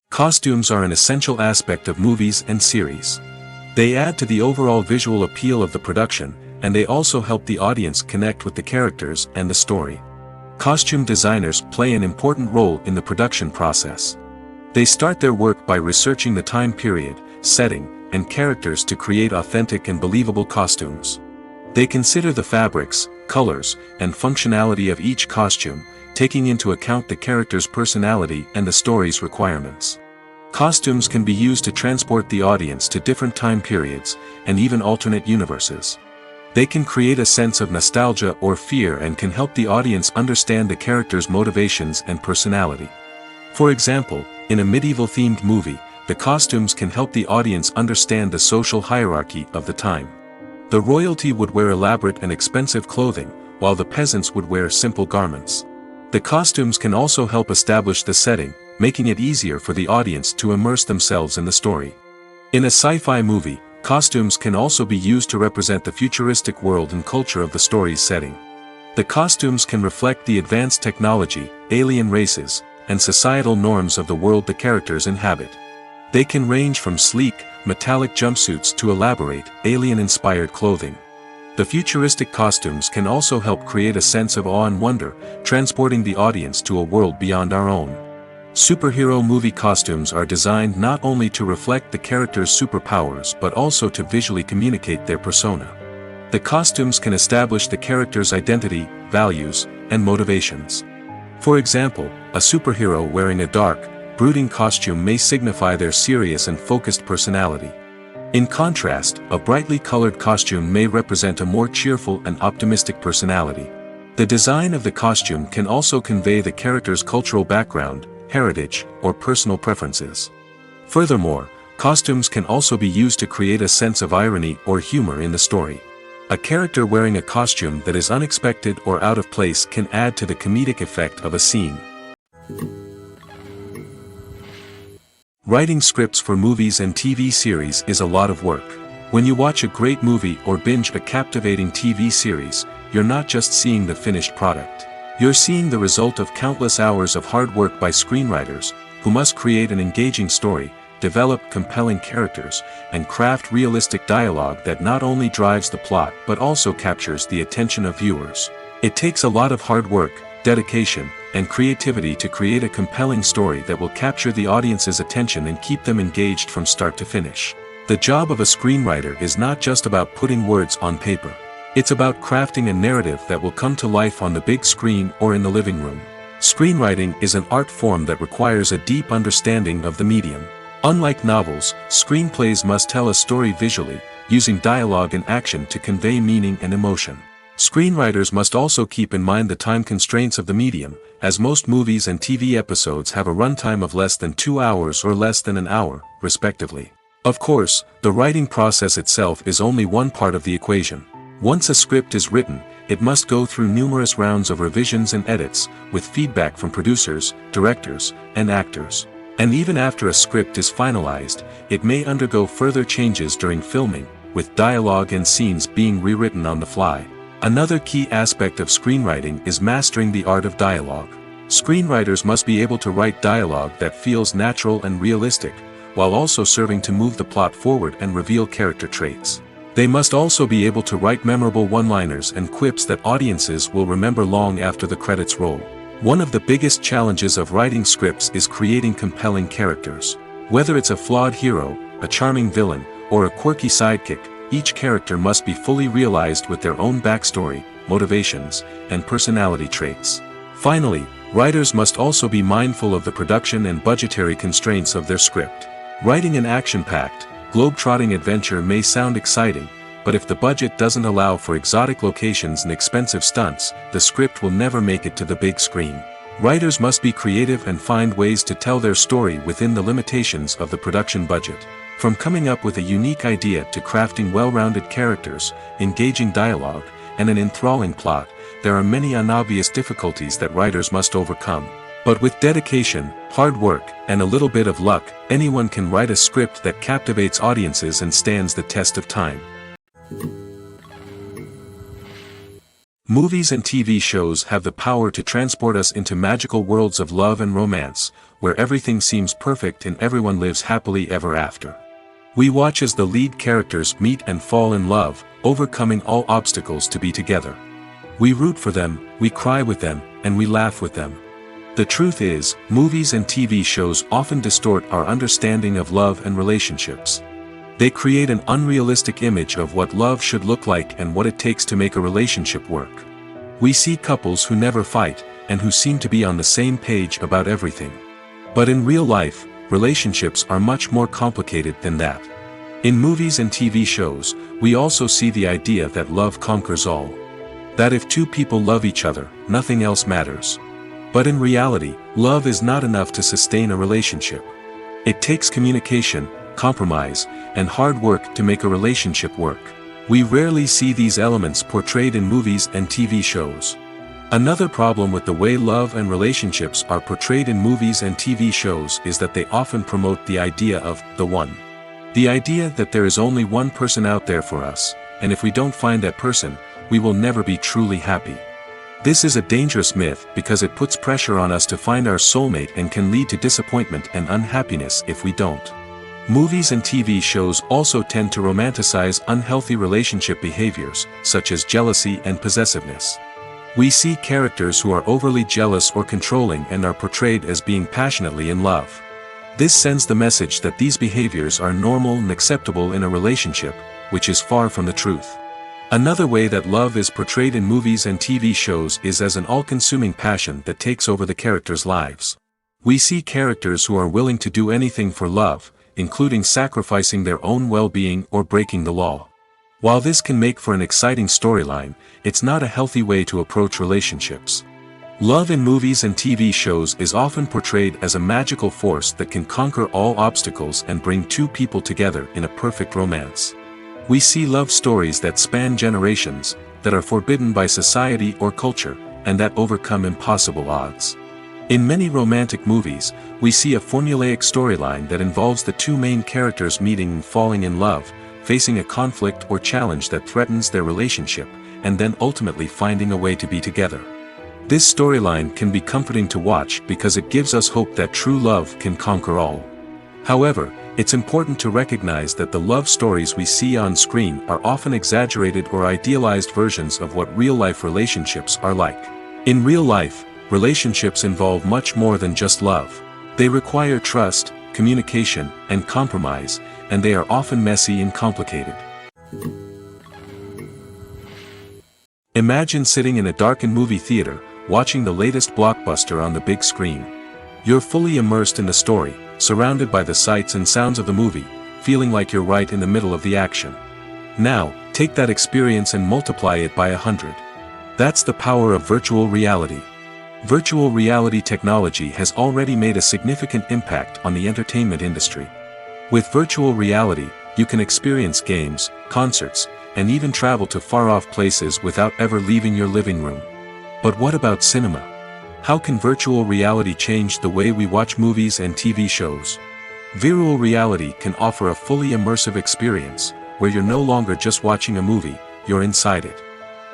Costumes are an essential aspect of movies and series. They add to the overall visual appeal of the production, and they also help the audience connect with the characters and the story. Costume designers play an important role in the production process. They start their work by researching the time period, setting, and characters to create authentic and believable costumes. They consider the fabrics, colors, and functionality of each costume, taking into account the character's personality and the story's requirements. Costumes can be used to transport the audience to different time periods, and even alternate universes. They can create a sense of nostalgia or fear and can help the audience understand the character's motivations and personality. For example, in a medieval-themed movie, the costumes can help the audience understand the social hierarchy of the time. The royalty would wear elaborate and expensive clothing, while the peasants would wear simple garments. The costumes can also help establish the setting, making it easier for the audience to immerse themselves in the story. In a sci-fi movie, costumes can also be used to represent the futuristic world and culture of the story's setting. The costumes can reflect the advanced technology, alien races, and societal norms of the world the characters inhabit. They can range from sleek, metallic jumpsuits to elaborate, alien-inspired clothing. The futuristic costumes can also help create a sense of awe and wonder, transporting the audience to a world beyond our own. Superhero movie costumes are designed not only to reflect the character's superpowers but also to visually communicate their persona. The costumes can establish the character's identity, values, and motivations. For example, a superhero wearing a dark, brooding costume may signify their serious and focused personality. In contrast, a brightly colored costume may represent a more cheerful and optimistic personality. The design of the costume can also convey the character's cultural background, heritage, or personal preferences. Furthermore, costumes can also be used to create a sense of irony or humor in the story. A character wearing a costume that is unexpected or out of place can add to the comedic effect of a scene. Writing scripts for movies and TV series is a lot of work. When you watch a great movie or binge a captivating TV series, you're not just seeing the finished product. You're seeing the result of countless hours of hard work by screenwriters, who must create an engaging story, develop compelling characters, and craft realistic dialogue that not only drives the plot but also captures the attention of viewers. It takes a lot of hard work, dedication, and creativity to create a compelling story that will capture the audience's attention and keep them engaged from start to finish. The job of a screenwriter is not just about putting words on paper. It's about crafting a narrative that will come to life on the big screen or in the living room. Screenwriting is an art form that requires a deep understanding of the medium. Unlike novels, screenplays must tell a story visually, using dialogue and action to convey meaning and emotion. Screenwriters must also keep in mind the time constraints of the medium, as most movies and TV episodes have a runtime of less than 2 hours or less than an hour, respectively. Of course, the writing process itself is only one part of the equation. Once a script is written, it must go through numerous rounds of revisions and edits, with feedback from producers, directors, and actors. And even after a script is finalized, it may undergo further changes during filming, with dialogue and scenes being rewritten on the fly. Another key aspect of screenwriting is mastering the art of dialogue. Screenwriters must be able to write dialogue that feels natural and realistic, while also serving to move the plot forward and reveal character traits. They must also be able to write memorable one-liners and quips that audiences will remember long after the credits roll. One of the biggest challenges of writing scripts is creating compelling characters. Whether it's a flawed hero, a charming villain, or a quirky sidekick, each character must be fully realized with their own backstory, motivations, and personality traits. Finally, writers must also be mindful of the production and budgetary constraints of their script. Writing an action-packed, globe-trotting adventure may sound exciting, but if the budget doesn't allow for exotic locations and expensive stunts, the script will never make it to the big screen. Writers must be creative and find ways to tell their story within the limitations of the production budget. From coming up with a unique idea to crafting well-rounded characters, engaging dialogue, and an enthralling plot, there are many unobvious difficulties that writers must overcome. But with dedication, hard work, and a little bit of luck, anyone can write a script that captivates audiences and stands the test of time. Movies and TV shows have the power to transport us into magical worlds of love and romance, where everything seems perfect and everyone lives happily ever after. We watch as the lead characters meet and fall in love, overcoming all obstacles to be together. We root for them, we cry with them, and we laugh with them. The truth is, movies and TV shows often distort our understanding of love and relationships. They create an unrealistic image of what love should look like and what it takes to make a relationship work. We see couples who never fight, and who seem to be on the same page about everything. But in real life, relationships are much more complicated than that. In movies and TV shows, we also see the idea that love conquers all. That if two people love each other, nothing else matters. But in reality, love is not enough to sustain a relationship. It takes communication, compromise, and hard work to make a relationship work. We rarely see these elements portrayed in movies and TV shows. Another problem with the way love and relationships are portrayed in movies and TV shows is that they often promote the idea of the one. The idea that there is only one person out there for us, and if we don't find that person, we will never be truly happy. This is a dangerous myth because it puts pressure on us to find our soulmate and can lead to disappointment and unhappiness if we don't. Movies and TV shows also tend to romanticize unhealthy relationship behaviors, such as jealousy and possessiveness. We see characters who are overly jealous or controlling and are portrayed as being passionately in love. This sends the message that these behaviors are normal and acceptable in a relationship, which is far from the truth. Another way that love is portrayed in movies and TV shows is as an all-consuming passion that takes over the characters' lives. We see characters who are willing to do anything for love, including sacrificing their own well-being or breaking the law. While this can make for an exciting storyline, it's not a healthy way to approach relationships. Love in movies and TV shows is often portrayed as a magical force that can conquer all obstacles and bring two people together in a perfect romance. We see love stories that span generations, that are forbidden by society or culture, and that overcome impossible odds. In many romantic movies, we see a formulaic storyline that involves the two main characters meeting and falling in love, facing a conflict or challenge that threatens their relationship, and then ultimately finding a way to be together. This storyline can be comforting to watch because it gives us hope that true love can conquer all. However, it's important to recognize that the love stories we see on screen are often exaggerated or idealized versions of what real-life relationships are like. In real life, relationships involve much more than just love. They require trust, communication, and compromise, and they are often messy and complicated. Imagine sitting in a darkened movie theater, watching the latest blockbuster on the big screen. You're fully immersed in the story, surrounded by the sights and sounds of the movie, feeling like you're right in the middle of the action. Now, take that experience and multiply it by 100. That's the power of virtual reality. Virtual reality technology has already made a significant impact on the entertainment industry. With virtual reality, you can experience games, concerts, and even travel to far-off places without ever leaving your living room. But what about cinema? How can virtual reality change the way we watch movies and TV shows? Virtual reality can offer a fully immersive experience, where you're no longer just watching a movie, you're inside it.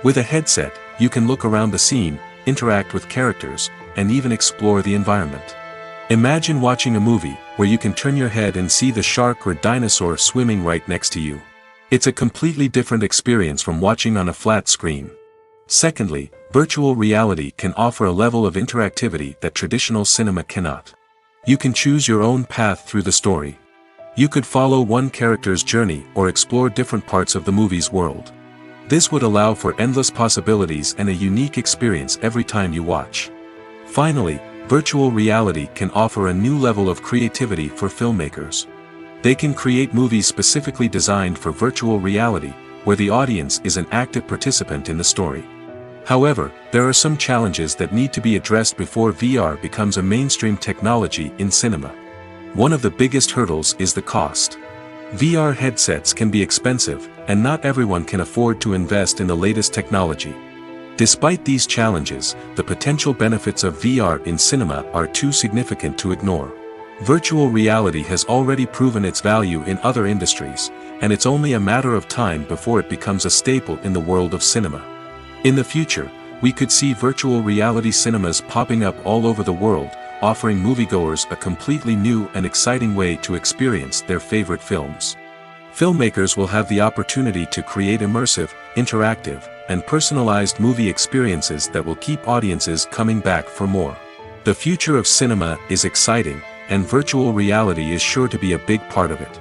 With a headset, you can look around the scene, interact with characters, and even explore the environment. Imagine watching a movie where you can turn your head and see the shark or dinosaur swimming right next to you. It's a completely different experience from watching on a flat screen. Secondly, virtual reality can offer a level of interactivity that traditional cinema cannot. You can choose your own path through the story. You could follow one character's journey or explore different parts of the movie's world. This would allow for endless possibilities and a unique experience every time you watch. Finally, virtual reality can offer a new level of creativity for filmmakers. They can create movies specifically designed for virtual reality, where the audience is an active participant in the story. However, there are some challenges that need to be addressed before VR becomes a mainstream technology in cinema. One of the biggest hurdles is the cost. VR headsets can be expensive, and not everyone can afford to invest in the latest technology. Despite these challenges, the potential benefits of VR in cinema are too significant to ignore. Virtual reality has already proven its value in other industries, and it's only a matter of time before it becomes a staple in the world of cinema. In the future, we could see virtual reality cinemas popping up all over the world, offering moviegoers a completely new and exciting way to experience their favorite films. Filmmakers will have the opportunity to create immersive, interactive, and personalized movie experiences that will keep audiences coming back for more. The future of cinema is exciting, and virtual reality is sure to be a big part of it.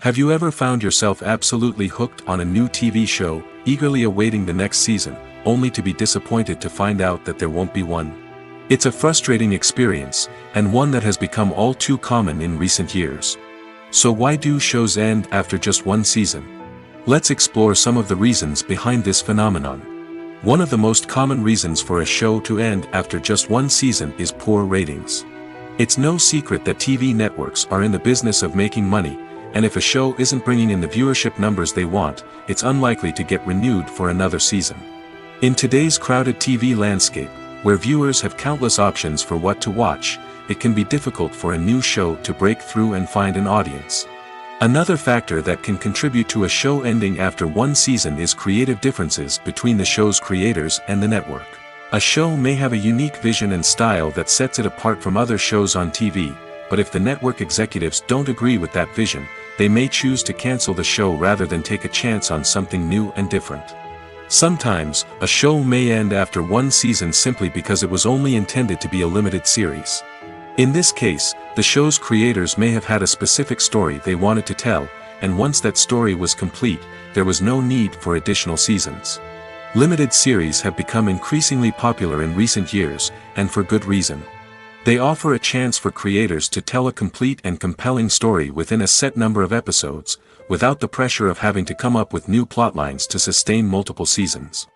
Have you ever found yourself absolutely hooked on a new TV show, eagerly awaiting the next season, only to be disappointed to find out that there won't be one? It's a frustrating experience, and one that has become all too common in recent years. So why do shows end after just one season? Let's explore some of the reasons behind this phenomenon. One of the most common reasons for a show to end after just one season is poor ratings. It's no secret that TV networks are in the business of making money, and if a show isn't bringing in the viewership numbers they want, it's unlikely to get renewed for another season. In today's crowded TV landscape, where viewers have countless options for what to watch, it can be difficult for a new show to break through and find an audience. Another factor that can contribute to a show ending after one season is creative differences between the show's creators and the network. A show may have a unique vision and style that sets it apart from other shows on TV, but if the network executives don't agree with that vision, they may choose to cancel the show rather than take a chance on something new and different. Sometimes, a show may end after one season simply because it was only intended to be a limited series. In this case, the show's creators may have had a specific story they wanted to tell, and once that story was complete, there was no need for additional seasons. Limited series have become increasingly popular in recent years, and for good reason. They offer a chance for creators to tell a complete and compelling story within a set number of episodes, without the pressure of having to come up with new plotlines to sustain multiple seasons.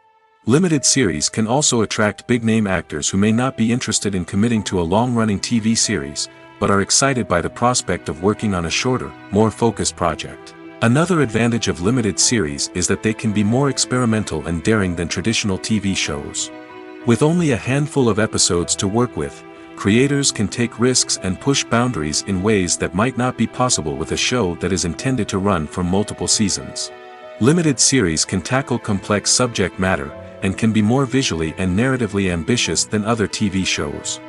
Limited series can also attract big-name actors who may not be interested in committing to a long-running TV series, but are excited by the prospect of working on a shorter, more focused project. Another advantage of limited series is that they can be more experimental and daring than traditional TV shows. With only a handful of episodes to work with, creators can take risks and push boundaries in ways that might not be possible with a show that is intended to run for multiple seasons. Limited series can tackle complex subject matter, and can be more visually and narratively ambitious than other TV shows.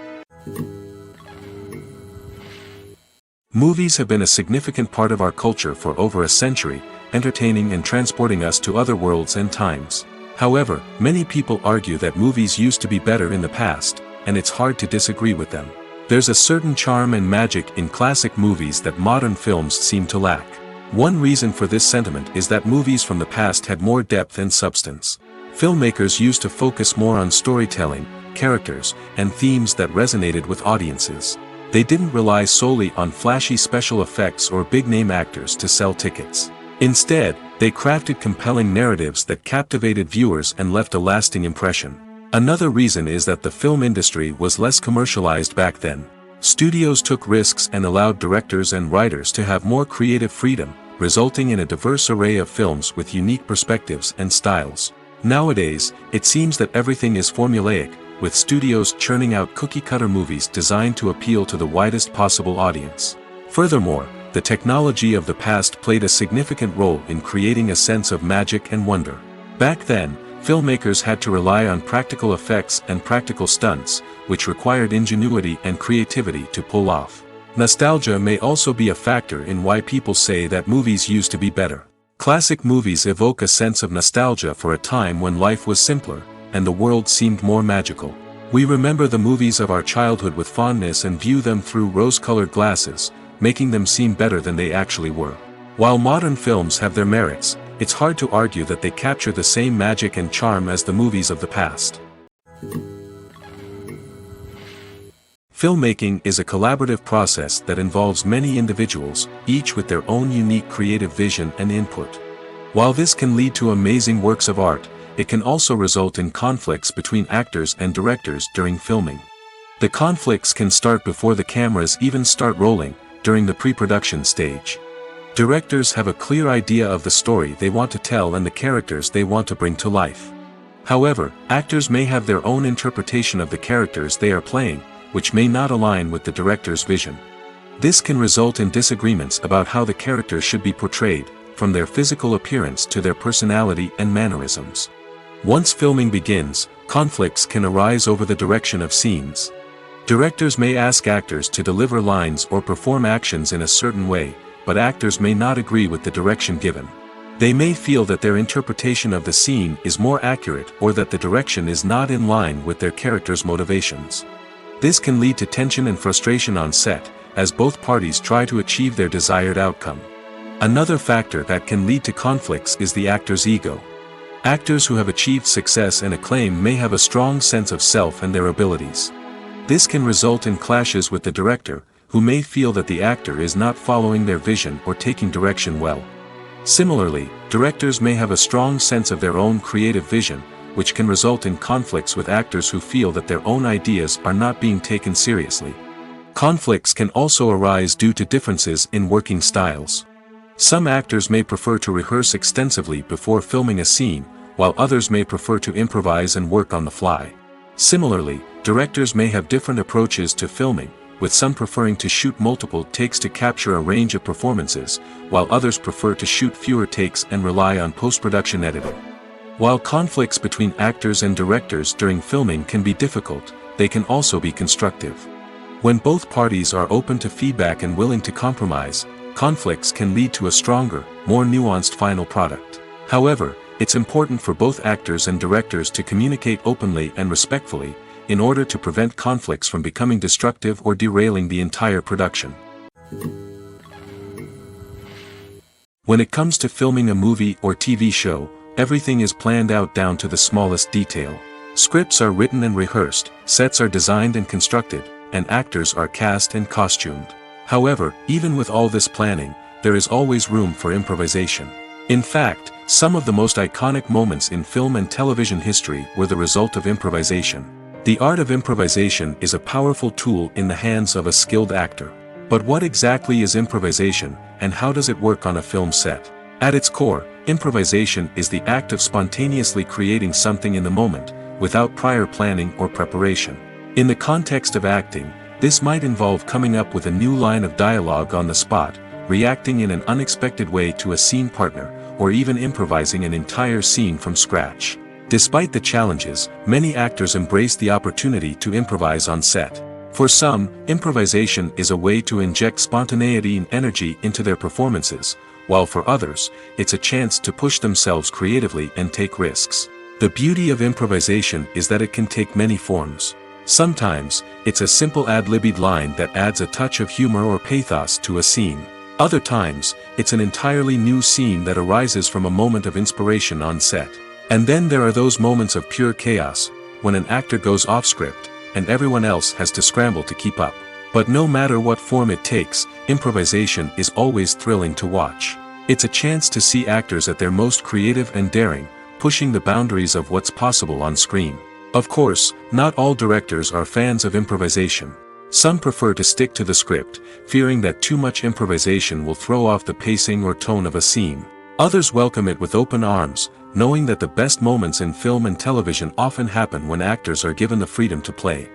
Movies have been a significant part of our culture for over a century, entertaining and transporting us to other worlds and times. However, many people argue that movies used to be better in the past, and it's hard to disagree with them. There's a certain charm and magic in classic movies that modern films seem to lack. One reason for this sentiment is that movies from the past had more depth and substance. Filmmakers used to focus more on storytelling, characters, and themes that resonated with audiences. They didn't rely solely on flashy special effects or big-name actors to sell tickets. Instead, they crafted compelling narratives that captivated viewers and left a lasting impression. Another reason is that the film industry was less commercialized back then. Studios took risks and allowed directors and writers to have more creative freedom, resulting in a diverse array of films with unique perspectives and styles. Nowadays, it seems that everything is formulaic, with studios churning out cookie-cutter movies designed to appeal to the widest possible audience. Furthermore, the technology of the past played a significant role in creating a sense of magic and wonder. Back then, filmmakers had to rely on practical effects and practical stunts, which required ingenuity and creativity to pull off. Nostalgia may also be a factor in why people say that movies used to be better. Classic movies evoke a sense of nostalgia for a time when life was simpler, and the world seemed more magical. We remember the movies of our childhood with fondness and view them through rose-colored glasses, making them seem better than they actually were. While modern films have their merits, it's hard to argue that they capture the same magic and charm as the movies of the past. Filmmaking is a collaborative process that involves many individuals, each with their own unique creative vision and input. While this can lead to amazing works of art, it can also result in conflicts between actors and directors during filming. The conflicts can start before the cameras even start rolling, during the pre-production stage. Directors have a clear idea of the story they want to tell and the characters they want to bring to life. However, actors may have their own interpretation of the characters they are playing, which may not align with the director's vision. This can result in disagreements about how the characters should be portrayed, from their physical appearance to their personality and mannerisms. Once filming begins, conflicts can arise over the direction of scenes. Directors may ask actors to deliver lines or perform actions in a certain way, but actors may not agree with the direction given. They may feel that their interpretation of the scene is more accurate or that the direction is not in line with their character's motivations. This can lead to tension and frustration on set, as both parties try to achieve their desired outcome. Another factor that can lead to conflicts is the actor's ego. Actors who have achieved success and acclaim may have a strong sense of self and their abilities. This can result in clashes with the director, who may feel that the actor is not following their vision or taking direction well. Similarly, directors may have a strong sense of their own creative vision, which can result in conflicts with actors who feel that their own ideas are not being taken seriously. Conflicts can also arise due to differences in working styles. Some actors may prefer to rehearse extensively before filming a scene, while others may prefer to improvise and work on the fly. Similarly, directors may have different approaches to filming, with some preferring to shoot multiple takes to capture a range of performances, while others prefer to shoot fewer takes and rely on post-production editing. While conflicts between actors and directors during filming can be difficult, they can also be constructive. When both parties are open to feedback and willing to compromise, conflicts can lead to a stronger, more nuanced final product. However, it's important for both actors and directors to communicate openly and respectfully, in order to prevent conflicts from becoming destructive or derailing the entire production. When it comes to filming a movie or TV show, everything is planned out down to the smallest detail. Scripts are written and rehearsed, sets are designed and constructed, and actors are cast and costumed. However, even with all this planning, there is always room for improvisation. In fact, some of the most iconic moments in film and television history were the result of improvisation. The art of improvisation is a powerful tool in the hands of a skilled actor. But what exactly is improvisation, and how does it work on a film set? At its core, improvisation is the act of spontaneously creating something in the moment, without prior planning or preparation. In the context of acting, this might involve coming up with a new line of dialogue on the spot, reacting in an unexpected way to a scene partner, or even improvising an entire scene from scratch. Despite the challenges, many actors embrace the opportunity to improvise on set. For some, improvisation is a way to inject spontaneity and energy into their performances, while for others, it's a chance to push themselves creatively and take risks. The beauty of improvisation is that it can take many forms. Sometimes, it's a simple ad-libbed line that adds a touch of humor or pathos to a scene. Other times, it's an entirely new scene that arises from a moment of inspiration on set. And then there are those moments of pure chaos, when an actor goes off script, and everyone else has to scramble to keep up. But no matter what form it takes, improvisation is always thrilling to watch. It's a chance to see actors at their most creative and daring, pushing the boundaries of what's possible on screen. Of course, not all directors are fans of improvisation. Some prefer to stick to the script, fearing that too much improvisation will throw off the pacing or tone of a scene. Others welcome it with open arms, knowing that the best moments in film and television often happen when actors are given the freedom to play.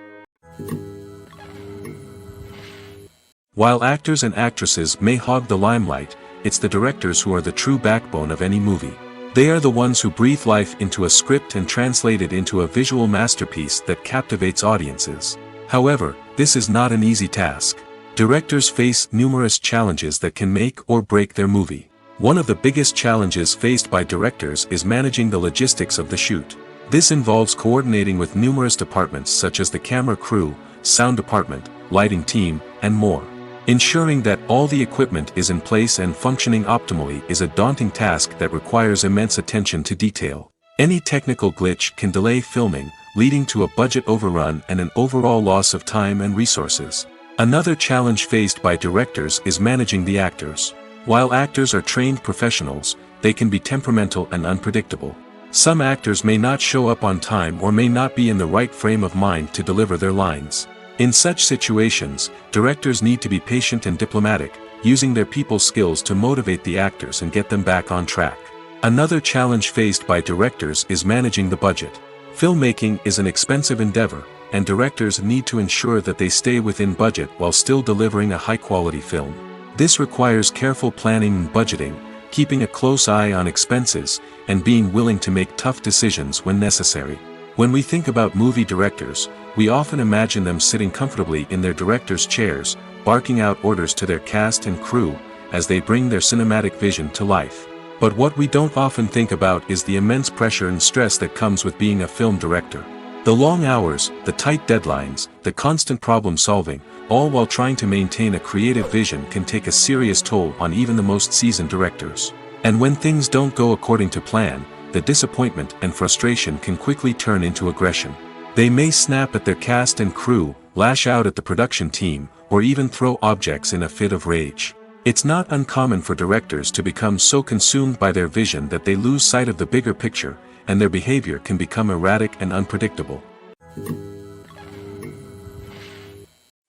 While actors and actresses may hog the limelight, it's the directors who are the true backbone of any movie. They are the ones who breathe life into a script and translate it into a visual masterpiece that captivates audiences. However, this is not an easy task. Directors face numerous challenges that can make or break their movie. One of the biggest challenges faced by directors is managing the logistics of the shoot. This involves coordinating with numerous departments such as the camera crew, sound department, lighting team, and more. Ensuring that all the equipment is in place and functioning optimally is a daunting task that requires immense attention to detail. Any technical glitch can delay filming, leading to a budget overrun and an overall loss of time and resources. Another challenge faced by directors is managing the actors. While actors are trained professionals, they can be temperamental and unpredictable. Some actors may not show up on time or may not be in the right frame of mind to deliver their lines. In such situations, directors need to be patient and diplomatic, using their people skills to motivate the actors and get them back on track. Another challenge faced by directors is managing the budget. Filmmaking is an expensive endeavor, and directors need to ensure that they stay within budget while still delivering a high-quality film. This requires careful planning and budgeting, keeping a close eye on expenses, and being willing to make tough decisions when necessary. When we think about movie directors, we often imagine them sitting comfortably in their director's chairs, barking out orders to their cast and crew, as they bring their cinematic vision to life. But what we don't often think about is the immense pressure and stress that comes with being a film director. The long hours, the tight deadlines, the constant problem solving, all while trying to maintain a creative vision can take a serious toll on even the most seasoned directors. And when things don't go according to plan, the disappointment and frustration can quickly turn into aggression. They may snap at their cast and crew, lash out at the production team, or even throw objects in a fit of rage. It's not uncommon for directors to become so consumed by their vision that they lose sight of the bigger picture, and their behavior can become erratic and unpredictable.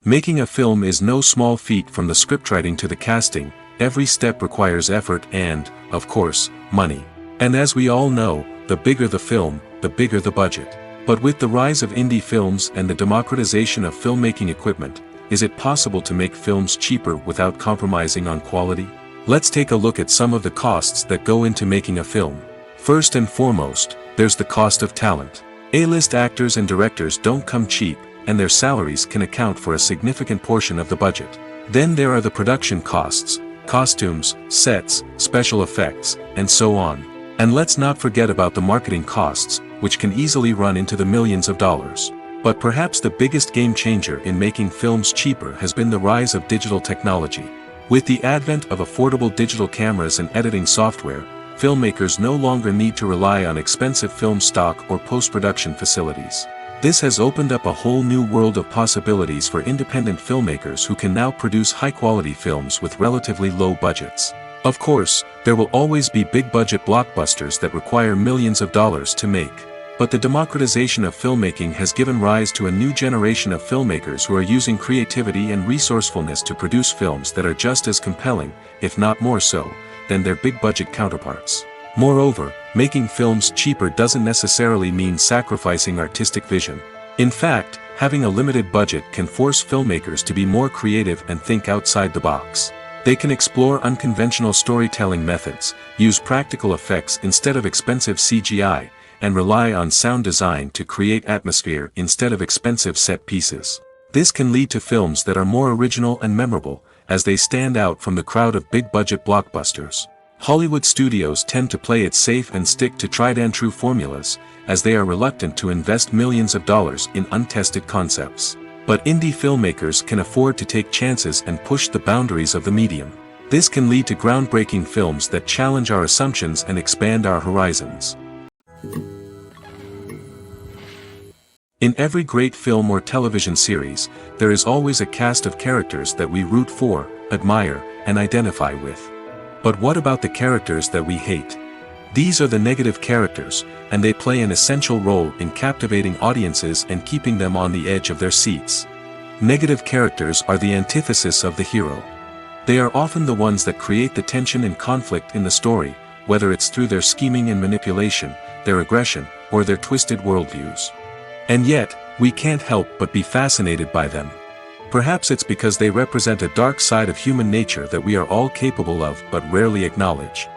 Making a film is no small feat. From the scriptwriting to the casting, every step requires effort and, of course, money. And as we all know, the bigger the film, the bigger the budget. But with the rise of indie films and the democratization of filmmaking equipment, is it possible to make films cheaper without compromising on quality? Let's take a look at some of the costs that go into making a film. First and foremost, there's the cost of talent. A-list actors and directors don't come cheap, and their salaries can account for a significant portion of the budget. Then there are the production costs, costumes, sets, special effects, and so on. And let's not forget about the marketing costs, which can easily run into the millions of dollars. But perhaps the biggest game changer in making films cheaper has been the rise of digital technology. With the advent of affordable digital cameras and editing software, filmmakers no longer need to rely on expensive film stock or post-production facilities. This has opened up a whole new world of possibilities for independent filmmakers who can now produce high-quality films with relatively low budgets. Of course, there will always be big-budget blockbusters that require millions of dollars to make. But the democratization of filmmaking has given rise to a new generation of filmmakers who are using creativity and resourcefulness to produce films that are just as compelling, if not more so, than their big-budget counterparts. Moreover, making films cheaper doesn't necessarily mean sacrificing artistic vision. In fact, having a limited budget can force filmmakers to be more creative and think outside the box. They can explore unconventional storytelling methods, use practical effects instead of expensive CGI, and rely on sound design to create atmosphere instead of expensive set pieces. This can lead to films that are more original and memorable, as they stand out from the crowd of big-budget blockbusters. Hollywood studios tend to play it safe and stick to tried-and-true formulas, as they are reluctant to invest millions of dollars in untested concepts. But indie filmmakers can afford to take chances and push the boundaries of the medium. This can lead to groundbreaking films that challenge our assumptions and expand our horizons. In every great film or television series, there is always a cast of characters that we root for, admire, and identify with. But what about the characters that we hate? These are the negative characters, and they play an essential role in captivating audiences and keeping them on the edge of their seats. Negative characters are the antithesis of the hero. They are often the ones that create the tension and conflict in the story, whether it's through their scheming and manipulation, their aggression, or their twisted worldviews. And yet, we can't help but be fascinated by them. Perhaps it's because they represent a dark side of human nature that we are all capable of but rarely acknowledge.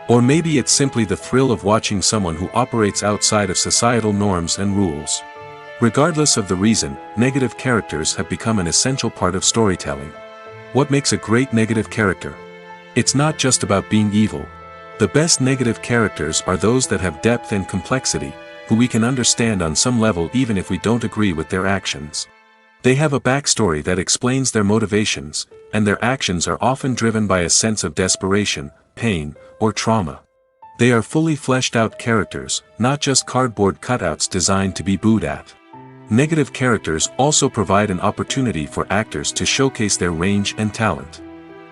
Or maybe it's simply the thrill of watching someone who operates outside of societal norms and rules. Regardless of the reason, negative characters have become an essential part of storytelling. What makes a great negative character? It's not just about being evil. The best negative characters are those that have depth and complexity, who we can understand on some level even if we don't agree with their actions. They have a backstory that explains their motivations, and their actions are often driven by a sense of desperation, pain, or trauma. They are fully fleshed out characters, not just cardboard cutouts designed to be booed at. Negative characters also provide an opportunity for actors to showcase their range and talent.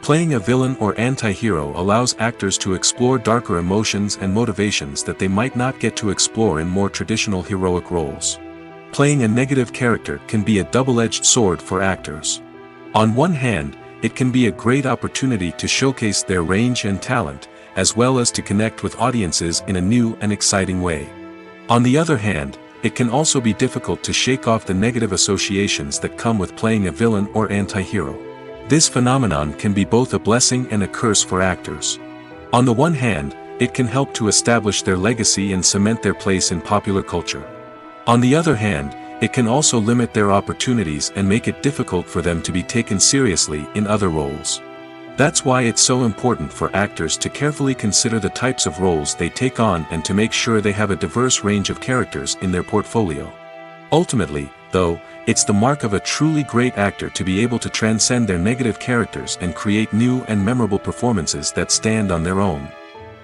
Playing a villain or anti-hero allows actors to explore darker emotions and motivations that they might not get to explore in more traditional heroic roles. Playing a negative character can be a double-edged sword for actors. On one hand, it can be a great opportunity to showcase their range and talent, as well as to connect with audiences in a new and exciting way. On the other hand, it can also be difficult to shake off the negative associations that come with playing a villain or anti-hero. This phenomenon can be both a blessing and a curse for actors. On the one hand, it can help to establish their legacy and cement their place in popular culture. On the other hand, it can also limit their opportunities and make it difficult for them to be taken seriously in other roles. That's why it's so important for actors to carefully consider the types of roles they take on and to make sure they have a diverse range of characters in their portfolio. Ultimately, though, it's the mark of a truly great actor to be able to transcend their negative characters and create new and memorable performances that stand on their own.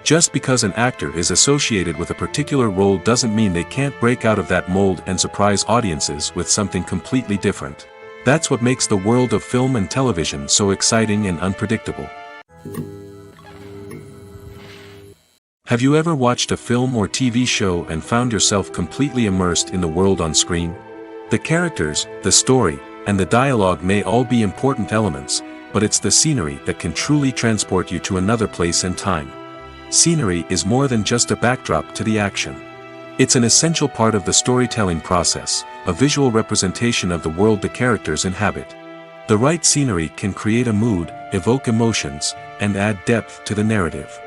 Just because an actor is associated with a particular role doesn't mean they can't break out of that mold and surprise audiences with something completely different. That's what makes the world of film and television so exciting and unpredictable. Have you ever watched a film or TV show and found yourself completely immersed in the world on screen? The characters, the story, and the dialogue may all be important elements, but it's the scenery that can truly transport you to another place and time. Scenery is more than just a backdrop to the action. It's an essential part of the storytelling process, a visual representation of the world the characters inhabit. The right scenery can create a mood, evoke emotions, and add depth to the narrative.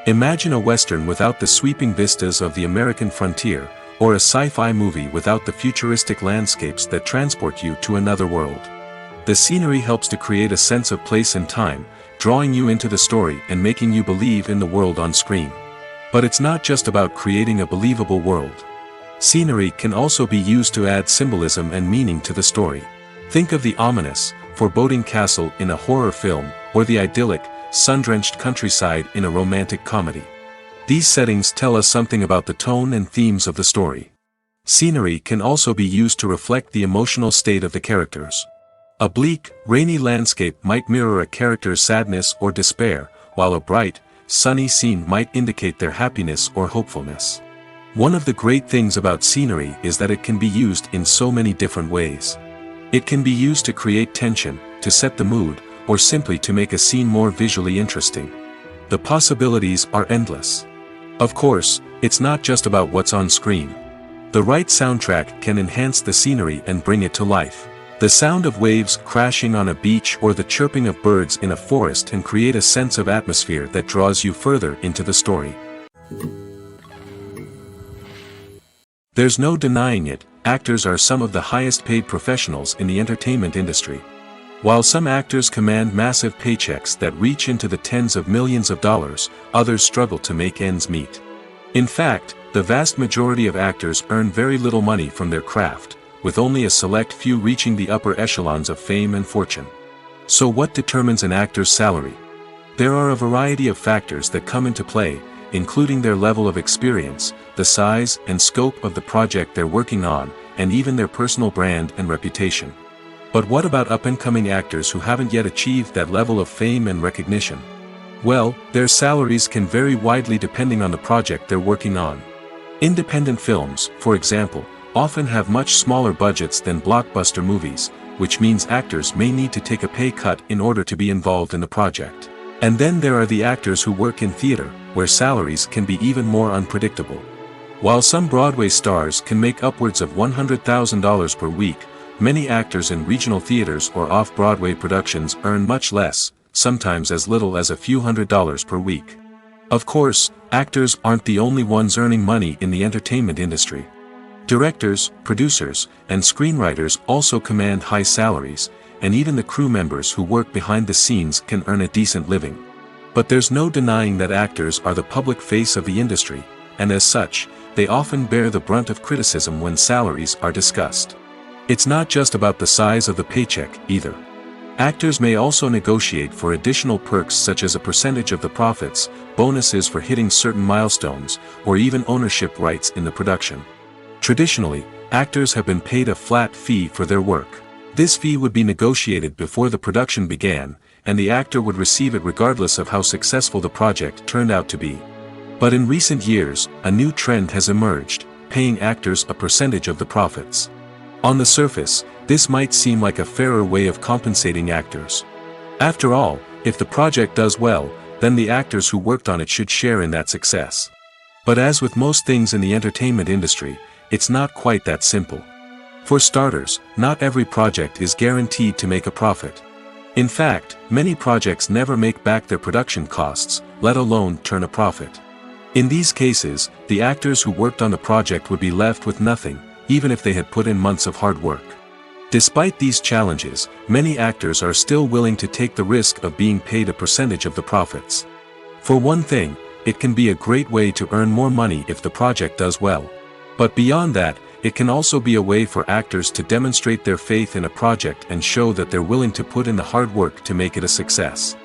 Imagine a Western without the sweeping vistas of the American frontier, or a sci-fi movie without the futuristic landscapes that transport you to another world. The scenery helps to create a sense of place and time, drawing you into the story and making you believe in the world on screen. But it's not just about creating a believable world. Scenery can also be used to add symbolism and meaning to the story. Think of the ominous, foreboding castle in a horror film, or the idyllic, sun-drenched countryside in a romantic comedy. These settings tell us something about the tone and themes of the story. Scenery can also be used to reflect the emotional state of the characters. A bleak, rainy landscape might mirror a character's sadness or despair, while a bright, sunny scene might indicate their happiness or hopefulness. One of the great things about scenery is that it can be used in so many different ways. It can be used to create tension, to set the mood, or simply to make a scene more visually interesting. The possibilities are endless. Of course, it's not just about what's on screen. The right soundtrack can enhance the scenery and bring it to life. The sound of waves crashing on a beach or the chirping of birds in a forest can create a sense of atmosphere that draws you further into the story. There's no denying it, actors are some of the highest paid professionals in the entertainment industry. While some actors command massive paychecks that reach into the tens of millions of dollars, others struggle to make ends meet. In fact, the vast majority of actors earn very little money from their craft, with only a select few reaching the upper echelons of fame and fortune. So what determines an actor's salary? There are a variety of factors that come into play, including their level of experience, the size and scope of the project they're working on, and even their personal brand and reputation. But what about up-and-coming actors who haven't yet achieved that level of fame and recognition? Well, their salaries can vary widely depending on the project they're working on. Independent films, for example, often have much smaller budgets than blockbuster movies, which means actors may need to take a pay cut in order to be involved in the project. And then there are the actors who work in theater, where salaries can be even more unpredictable. While some Broadway stars can make upwards of $100,000 per week, many actors in regional theaters or off-Broadway productions earn much less, sometimes as little as a few $100s per week. Of course, actors aren't the only ones earning money in the entertainment industry. Directors, producers, and screenwriters also command high salaries, and even the crew members who work behind the scenes can earn a decent living. But there's no denying that actors are the public face of the industry, and as such, they often bear the brunt of criticism when salaries are discussed. It's not just about the size of the paycheck, either. Actors may also negotiate for additional perks such as a percentage of the profits, bonuses for hitting certain milestones, or even ownership rights in the production. Traditionally, actors have been paid a flat fee for their work. This fee would be negotiated before the production began, and the actor would receive it regardless of how successful the project turned out to be. But in recent years, a new trend has emerged, paying actors a percentage of the profits. On the surface, this might seem like a fairer way of compensating actors. After all, if the project does well, then the actors who worked on it should share in that success. But as with most things in the entertainment industry, it's not quite that simple. For starters, not every project is guaranteed to make a profit. In fact, many projects never make back their production costs, let alone turn a profit. In these cases, the actors who worked on the project would be left with nothing, even if they had put in months of hard work. Despite these challenges, many actors are still willing to take the risk of being paid a percentage of the profits. For one thing, it can be a great way to earn more money if the project does well. But beyond that, it can also be a way for actors to demonstrate their faith in a project and show that they're willing to put in the hard work to make it a success.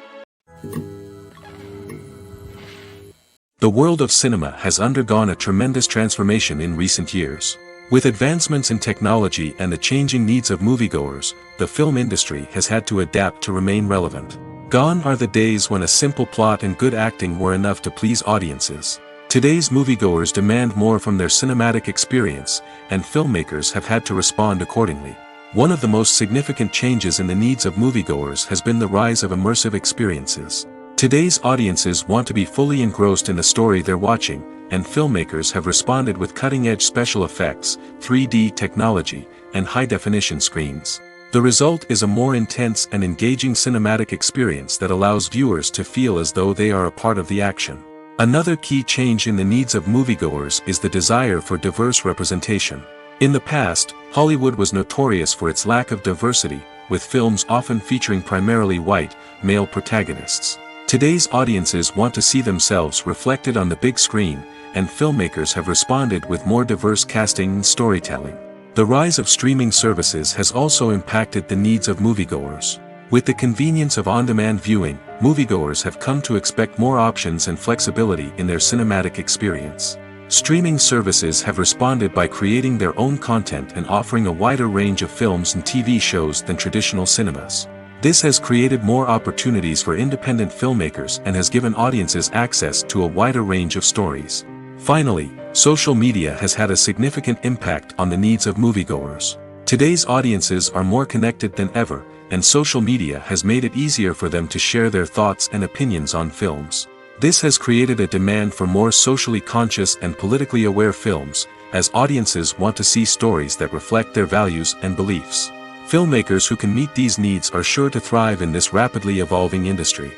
The world of cinema has undergone a tremendous transformation in recent years. With advancements in technology and the changing needs of moviegoers, the film industry has had to adapt to remain relevant. Gone are the days when a simple plot and good acting were enough to please audiences. Today's moviegoers demand more from their cinematic experience, and filmmakers have had to respond accordingly. One of the most significant changes in the needs of moviegoers has been the rise of immersive experiences. Today's audiences want to be fully engrossed in the story they're watching, and filmmakers have responded with cutting-edge special effects, 3D technology, and high-definition screens. The result is a more intense and engaging cinematic experience that allows viewers to feel as though they are a part of the action. Another key change in the needs of moviegoers is the desire for diverse representation. In the past, Hollywood was notorious for its lack of diversity, with films often featuring primarily white, male protagonists. Today's audiences want to see themselves reflected on the big screen, and filmmakers have responded with more diverse casting and storytelling. The rise of streaming services has also impacted the needs of moviegoers. With the convenience of on-demand viewing, moviegoers have come to expect more options and flexibility in their cinematic experience. Streaming services have responded by creating their own content and offering a wider range of films and TV shows than traditional cinemas. This has created more opportunities for independent filmmakers and has given audiences access to a wider range of stories. Finally, social media has had a significant impact on the needs of moviegoers. Today's audiences are more connected than ever, and social media has made it easier for them to share their thoughts and opinions on films. This has created a demand for more socially conscious and politically aware films, as audiences want to see stories that reflect their values and beliefs. Filmmakers who can meet these needs are sure to thrive in this rapidly evolving industry.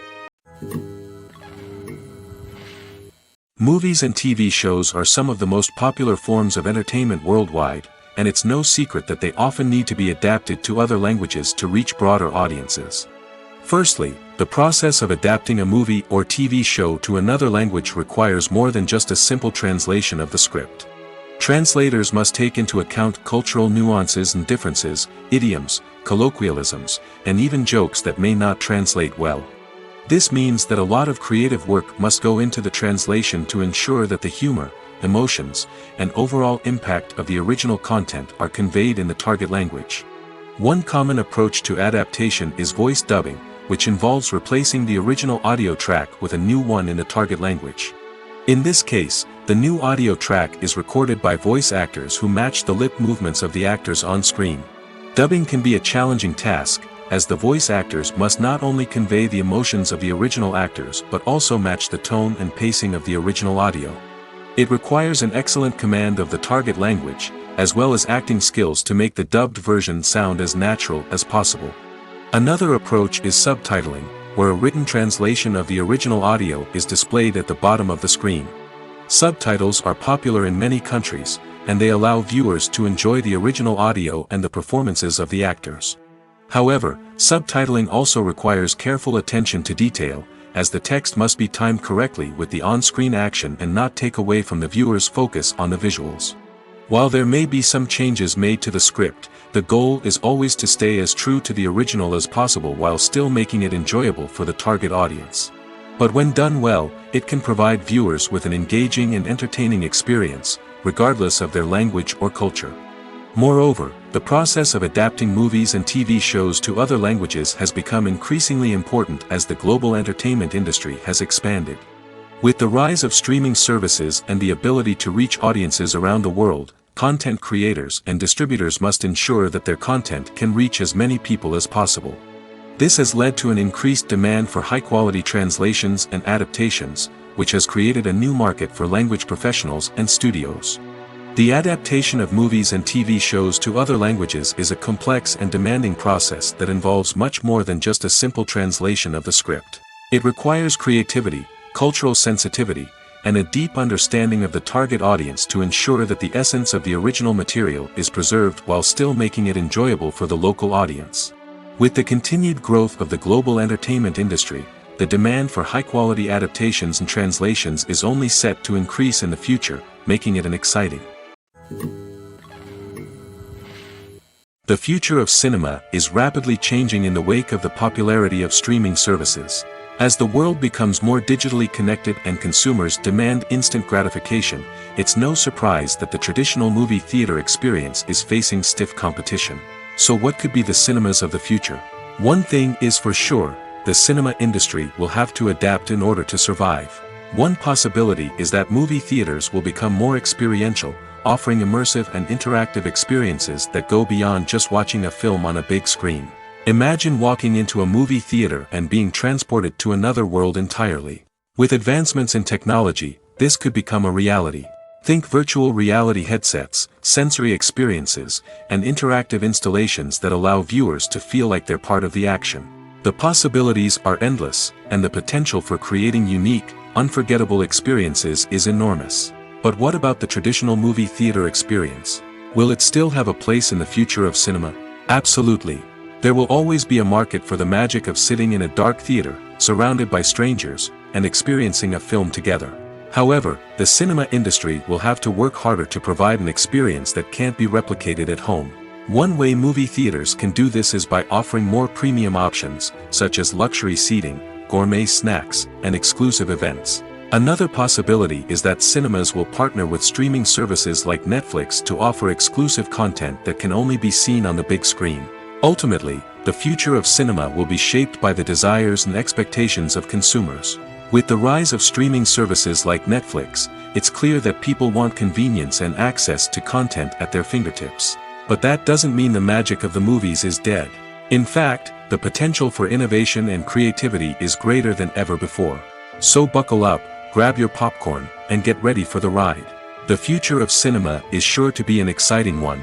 Movies and TV shows are some of the most popular forms of entertainment worldwide, and it's no secret that they often need to be adapted to other languages to reach broader audiences. Firstly, the process of adapting a movie or TV show to another language requires more than just a simple translation of the script. Translators must take into account cultural nuances and differences, idioms, colloquialisms, and even jokes that may not translate well. This means that a lot of creative work must go into the translation to ensure that the humor, emotions, and overall impact of the original content are conveyed in the target language. One common approach to adaptation is voice dubbing, which involves replacing the original audio track with a new one in the target language. In this case, the new audio track is recorded by voice actors who match the lip movements of the actors on screen. Dubbing can be a challenging task, as the voice actors must not only convey the emotions of the original actors but also match the tone and pacing of the original audio. It requires an excellent command of the target language, as well as acting skills to make the dubbed version sound as natural as possible. Another approach is subtitling, where a written translation of the original audio is displayed at the bottom of the screen. Subtitles are popular in many countries, and they allow viewers to enjoy the original audio and the performances of the actors. However, subtitling also requires careful attention to detail, as the text must be timed correctly with the on-screen action and not take away from the viewer's focus on the visuals. While there may be some changes made to the script, the goal is always to stay as true to the original as possible while still making it enjoyable for the target audience. But when done well, it can provide viewers with an engaging and entertaining experience, regardless of their language or culture. Moreover, the process of adapting movies and TV shows to other languages has become increasingly important as the global entertainment industry has expanded. With the rise of streaming services and the ability to reach audiences around the world, content creators and distributors must ensure that their content can reach as many people as possible. This has led to an increased demand for high-quality translations and adaptations, which has created a new market for language professionals and studios. The adaptation of movies and TV shows to other languages is a complex and demanding process that involves much more than just a simple translation of the script. It requires creativity, cultural sensitivity, and a deep understanding of the target audience to ensure that the essence of the original material is preserved while still making it enjoyable for the local audience. With the continued growth of the global entertainment industry, the demand for high-quality adaptations and translations is only set to increase in the future, making it an exciting. The future of cinema is rapidly changing in the wake of the popularity of streaming services. As the world becomes more digitally connected and consumers demand instant gratification, it's no surprise that the traditional movie theater experience is facing stiff competition. So what could be the cinemas of the future? One thing is for sure, the cinema industry will have to adapt in order to survive. One possibility is that movie theaters will become more experiential, offering immersive and interactive experiences that go beyond just watching a film on a big screen. Imagine walking into a movie theater and being transported to another world entirely. With advancements in technology, this could become a reality. Think virtual reality headsets, sensory experiences, and interactive installations that allow viewers to feel like they're part of the action. The possibilities are endless, and the potential for creating unique, unforgettable experiences is enormous. But what about the traditional movie theater experience? Will it still have a place in the future of cinema? Absolutely. There will always be a market for the magic of sitting in a dark theater, surrounded by strangers, and experiencing a film together. However, the cinema industry will have to work harder to provide an experience that can't be replicated at home. One way movie theaters can do this is by offering more premium options, such as luxury seating, gourmet snacks, and exclusive events. Another possibility is that cinemas will partner with streaming services like Netflix to offer exclusive content that can only be seen on the big screen. Ultimately, the future of cinema will be shaped by the desires and expectations of consumers. With the rise of streaming services like Netflix, it's clear that people want convenience and access to content at their fingertips. But that doesn't mean the magic of the movies is dead. In fact, the potential for innovation and creativity is greater than ever before. So buckle up, grab your popcorn, and get ready for the ride. The future of cinema is sure to be an exciting one.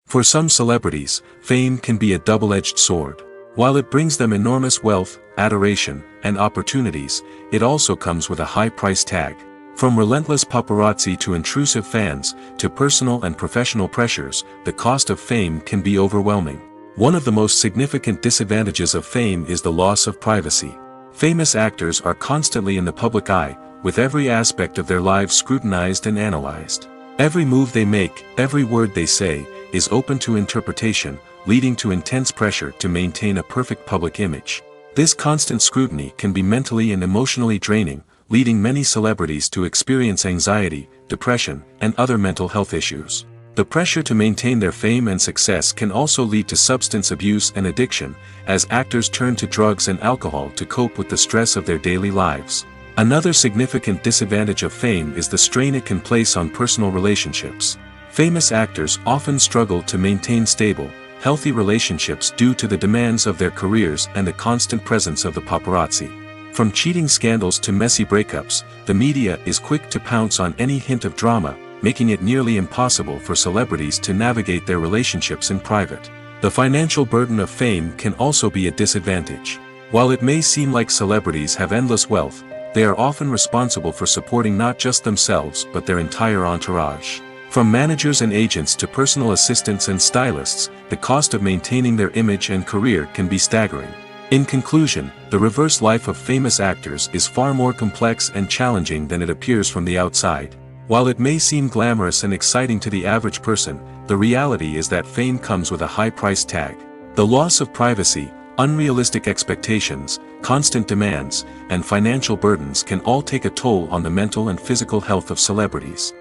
For some celebrities, fame can be a double-edged sword. While it brings them enormous wealth, adoration, and opportunities, it also comes with a high price tag. From relentless paparazzi to intrusive fans, to personal and professional pressures, the cost of fame can be overwhelming. One of the most significant disadvantages of fame is the loss of privacy. Famous actors are constantly in the public eye, with every aspect of their lives scrutinized and analyzed. Every move they make, every word they say, is open to interpretation, leading to intense pressure to maintain a perfect public image. This constant scrutiny can be mentally and emotionally draining, leading many celebrities to experience anxiety, depression, and other mental health issues. The pressure to maintain their fame and success can also lead to substance abuse and addiction, as actors turn to drugs and alcohol to cope with the stress of their daily lives. Another significant disadvantage of fame is the strain it can place on personal relationships. Famous actors often struggle to maintain stable, healthy relationships due to the demands of their careers and the constant presence of the paparazzi. From cheating scandals to messy breakups, the media is quick to pounce on any hint of drama, making it nearly impossible for celebrities to navigate their relationships in private. The financial burden of fame can also be a disadvantage. While it may seem like celebrities have endless wealth, they are often responsible for supporting not just themselves but their entire entourage. From managers and agents to personal assistants and stylists, the cost of maintaining their image and career can be staggering. In conclusion, the reverse life of famous actors is far more complex and challenging than it appears from the outside. While it may seem glamorous and exciting to the average person, the reality is that fame comes with a high price tag. The loss of privacy, unrealistic expectations, constant demands, and financial burdens can all take a toll on the mental and physical health of celebrities.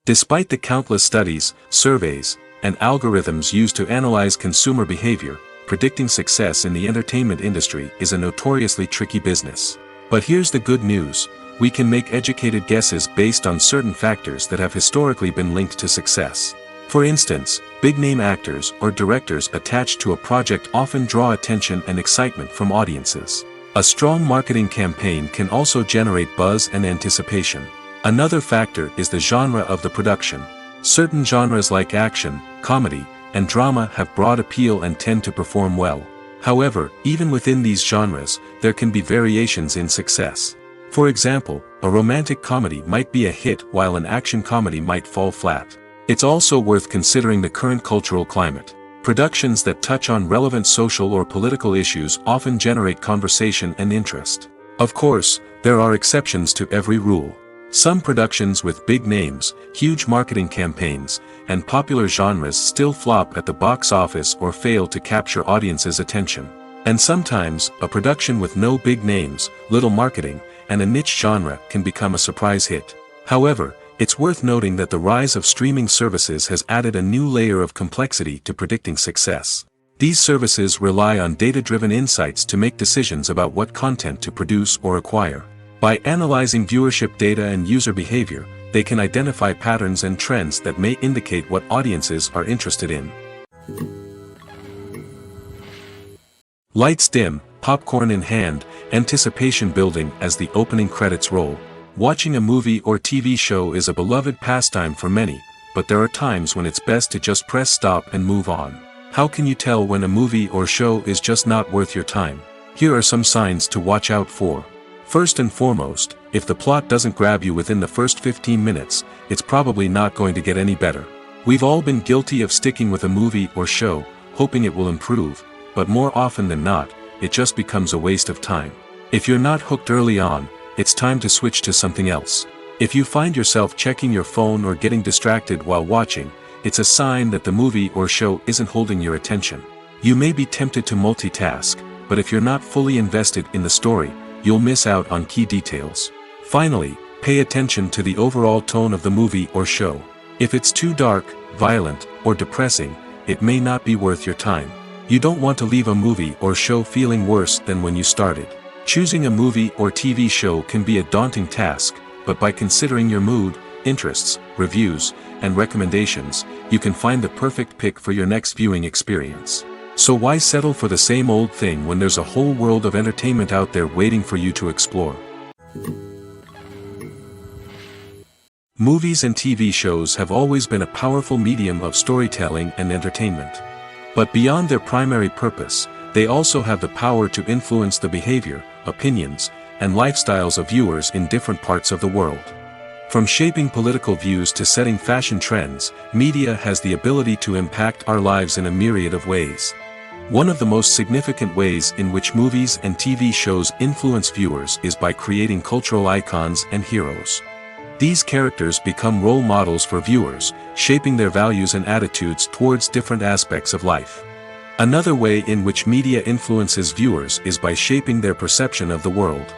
Despite the countless studies, surveys, and algorithms used to analyze consumer behavior, predicting success in the entertainment industry is a notoriously tricky business. But here's the good news: we can make educated guesses based on certain factors that have historically been linked to success. For instance, big-name actors or directors attached to a project often draw attention and excitement from audiences. A strong marketing campaign can also generate buzz and anticipation. Another factor is the genre of the production. Certain genres like action, comedy, and drama have broad appeal and tend to perform well. However, even within these genres, there can be variations in success. For example, a romantic comedy might be a hit while an action comedy might fall flat. It's also worth considering the current cultural climate. Productions that touch on relevant social or political issues often generate conversation and interest. Of course, there are exceptions to every rule. Some productions with big names, huge marketing campaigns, and popular genres still flop at the box office or fail to capture audiences' attention. And sometimes, a production with no big names, little marketing, and a niche genre can become a surprise hit. However, it's worth noting that the rise of streaming services has added a new layer of complexity to predicting success. These services rely on data-driven insights to make decisions about what content to produce or acquire. By analyzing viewership data and user behavior, they can identify patterns and trends that may indicate what audiences are interested in. Lights dim, popcorn in hand, anticipation building as the opening credits roll. Watching a movie or TV show is a beloved pastime for many, but there are times when it's best to just press stop and move on. How can you tell when a movie or show is just not worth your time? Here are some signs to watch out for. First and foremost, if the plot doesn't grab you within the first 15 minutes, it's probably not going to get any better. We've all been guilty of sticking with a movie or show, hoping it will improve, but more often than not, it just becomes a waste of time. If you're not hooked early on, it's time to switch to something else. If you find yourself checking your phone or getting distracted while watching, it's a sign that the movie or show isn't holding your attention. You may be tempted to multitask, but if you're not fully invested in the story, you'll miss out on key details. Finally, pay attention to the overall tone of the movie or show. If it's too dark, violent, or depressing, it may not be worth your time. You don't want to leave a movie or show feeling worse than when you started. Choosing a movie or TV show can be a daunting task, but by considering your mood, interests, reviews, and recommendations, you can find the perfect pick for your next viewing experience. So why settle for the same old thing when there's a whole world of entertainment out there waiting for you to explore? Movies and TV shows have always been a powerful medium of storytelling and entertainment. But beyond their primary purpose, they also have the power to influence the behavior, opinions, and lifestyles of viewers in different parts of the world. From shaping political views to setting fashion trends, media has the ability to impact our lives in a myriad of ways. One of the most significant ways in which movies and TV shows influence viewers is by creating cultural icons and heroes. These characters become role models for viewers, shaping their values and attitudes towards different aspects of life. Another way in which media influences viewers is by shaping their perception of the world.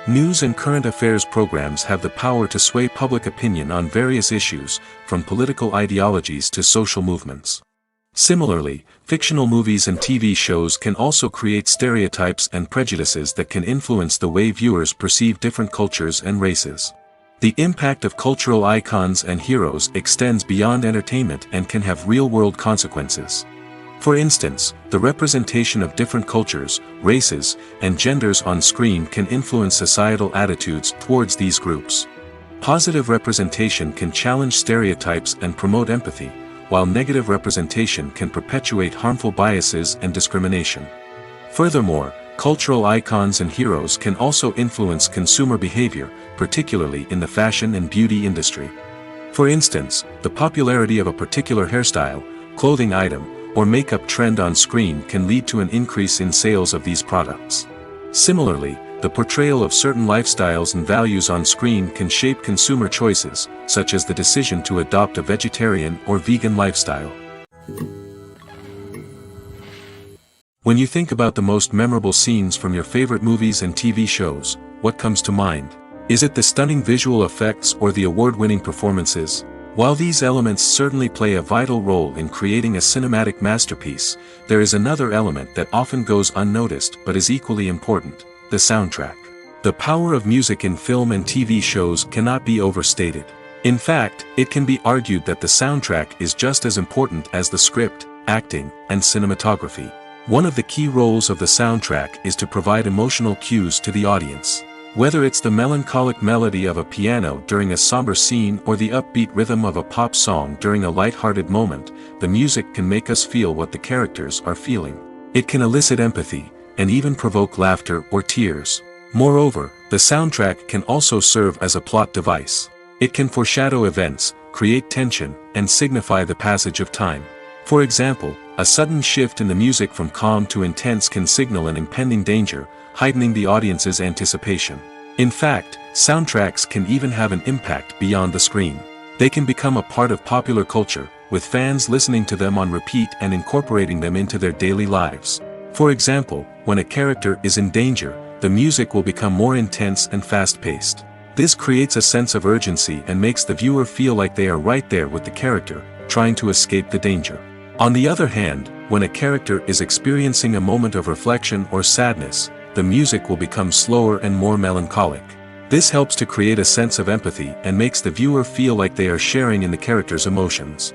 News and current affairs programs have the power to sway public opinion on various issues, from political ideologies to social movements. Similarly, fictional movies and TV shows can also create stereotypes and prejudices that can influence the way viewers perceive different cultures and races. The impact of cultural icons and heroes extends beyond entertainment and can have real-world consequences. For instance, the representation of different cultures, races, and genders on screen can influence societal attitudes towards these groups. Positive representation can challenge stereotypes and promote empathy, while negative representation can perpetuate harmful biases and discrimination. Furthermore, cultural icons and heroes can also influence consumer behavior, particularly in the fashion and beauty industry. For instance, the popularity of a particular hairstyle, clothing item, or makeup trend on screen can lead to an increase in sales of these products. Similarly, the portrayal of certain lifestyles and values on screen can shape consumer choices, such as the decision to adopt a vegetarian or vegan lifestyle. When you think about the most memorable scenes from your favorite movies and TV shows, what comes to mind? Is it the stunning visual effects or the award-winning performances? While these elements certainly play a vital role in creating a cinematic masterpiece, there is another element that often goes unnoticed but is equally important: the soundtrack. The power of music in film and TV shows cannot be overstated. In fact, it can be argued that the soundtrack is just as important as the script, acting, and cinematography. One of the key roles of the soundtrack is to provide emotional cues to the audience. Whether it's the melancholic melody of a piano during a somber scene or the upbeat rhythm of a pop song during a light-hearted moment, the music can make us feel what the characters are feeling. It can elicit empathy, and even provoke laughter or tears. Moreover, the soundtrack can also serve as a plot device. It can foreshadow events, create tension, and signify the passage of time. For example, a sudden shift in the music from calm to intense can signal an impending danger, heightening the audience's anticipation. In fact, soundtracks can even have an impact beyond the screen. They can become a part of popular culture, with fans listening to them on repeat and incorporating them into their daily lives. For example, when a character is in danger, the music will become more intense and fast-paced. This creates a sense of urgency and makes the viewer feel like they are right there with the character, trying to escape the danger. On the other hand, when a character is experiencing a moment of reflection or sadness, the music will become slower and more melancholic. This helps to create a sense of empathy and makes the viewer feel like they are sharing in the character's emotions.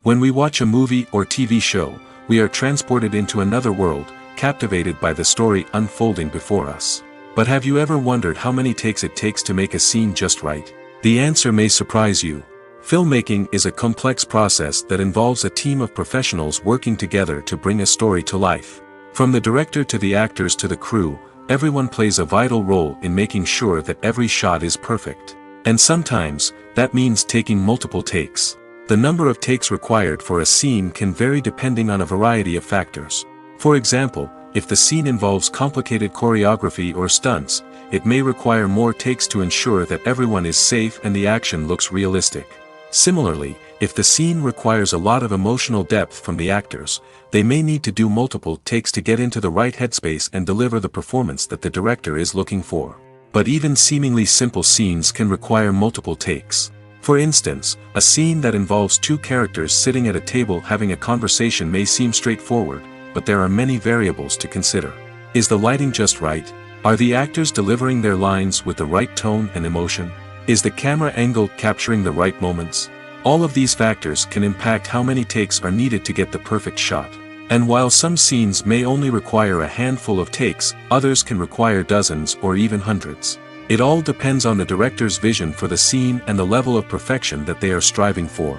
When we watch a movie or TV show, we are transported into another world, captivated by the story unfolding before us. But have you ever wondered how many takes it takes to make a scene just right? The answer may surprise you. Filmmaking is a complex process that involves a team of professionals working together to bring a story to life. From the director to the actors to the crew, everyone plays a vital role in making sure that every shot is perfect. And sometimes, that means taking multiple takes. The number of takes required for a scene can vary depending on a variety of factors. For example, if the scene involves complicated choreography or stunts, it may require more takes to ensure that everyone is safe and the action looks realistic. Similarly, if the scene requires a lot of emotional depth from the actors, they may need to do multiple takes to get into the right headspace and deliver the performance that the director is looking for. But even seemingly simple scenes can require multiple takes. For instance, a scene that involves two characters sitting at a table having a conversation may seem straightforward, but there are many variables to consider. Is the lighting just right? Are the actors delivering their lines with the right tone and emotion? Is the camera angle capturing the right moments? All of these factors can impact how many takes are needed to get the perfect shot. And while some scenes may only require a handful of takes, others can require dozens or even hundreds. It all depends on the director's vision for the scene and the level of perfection that they are striving for.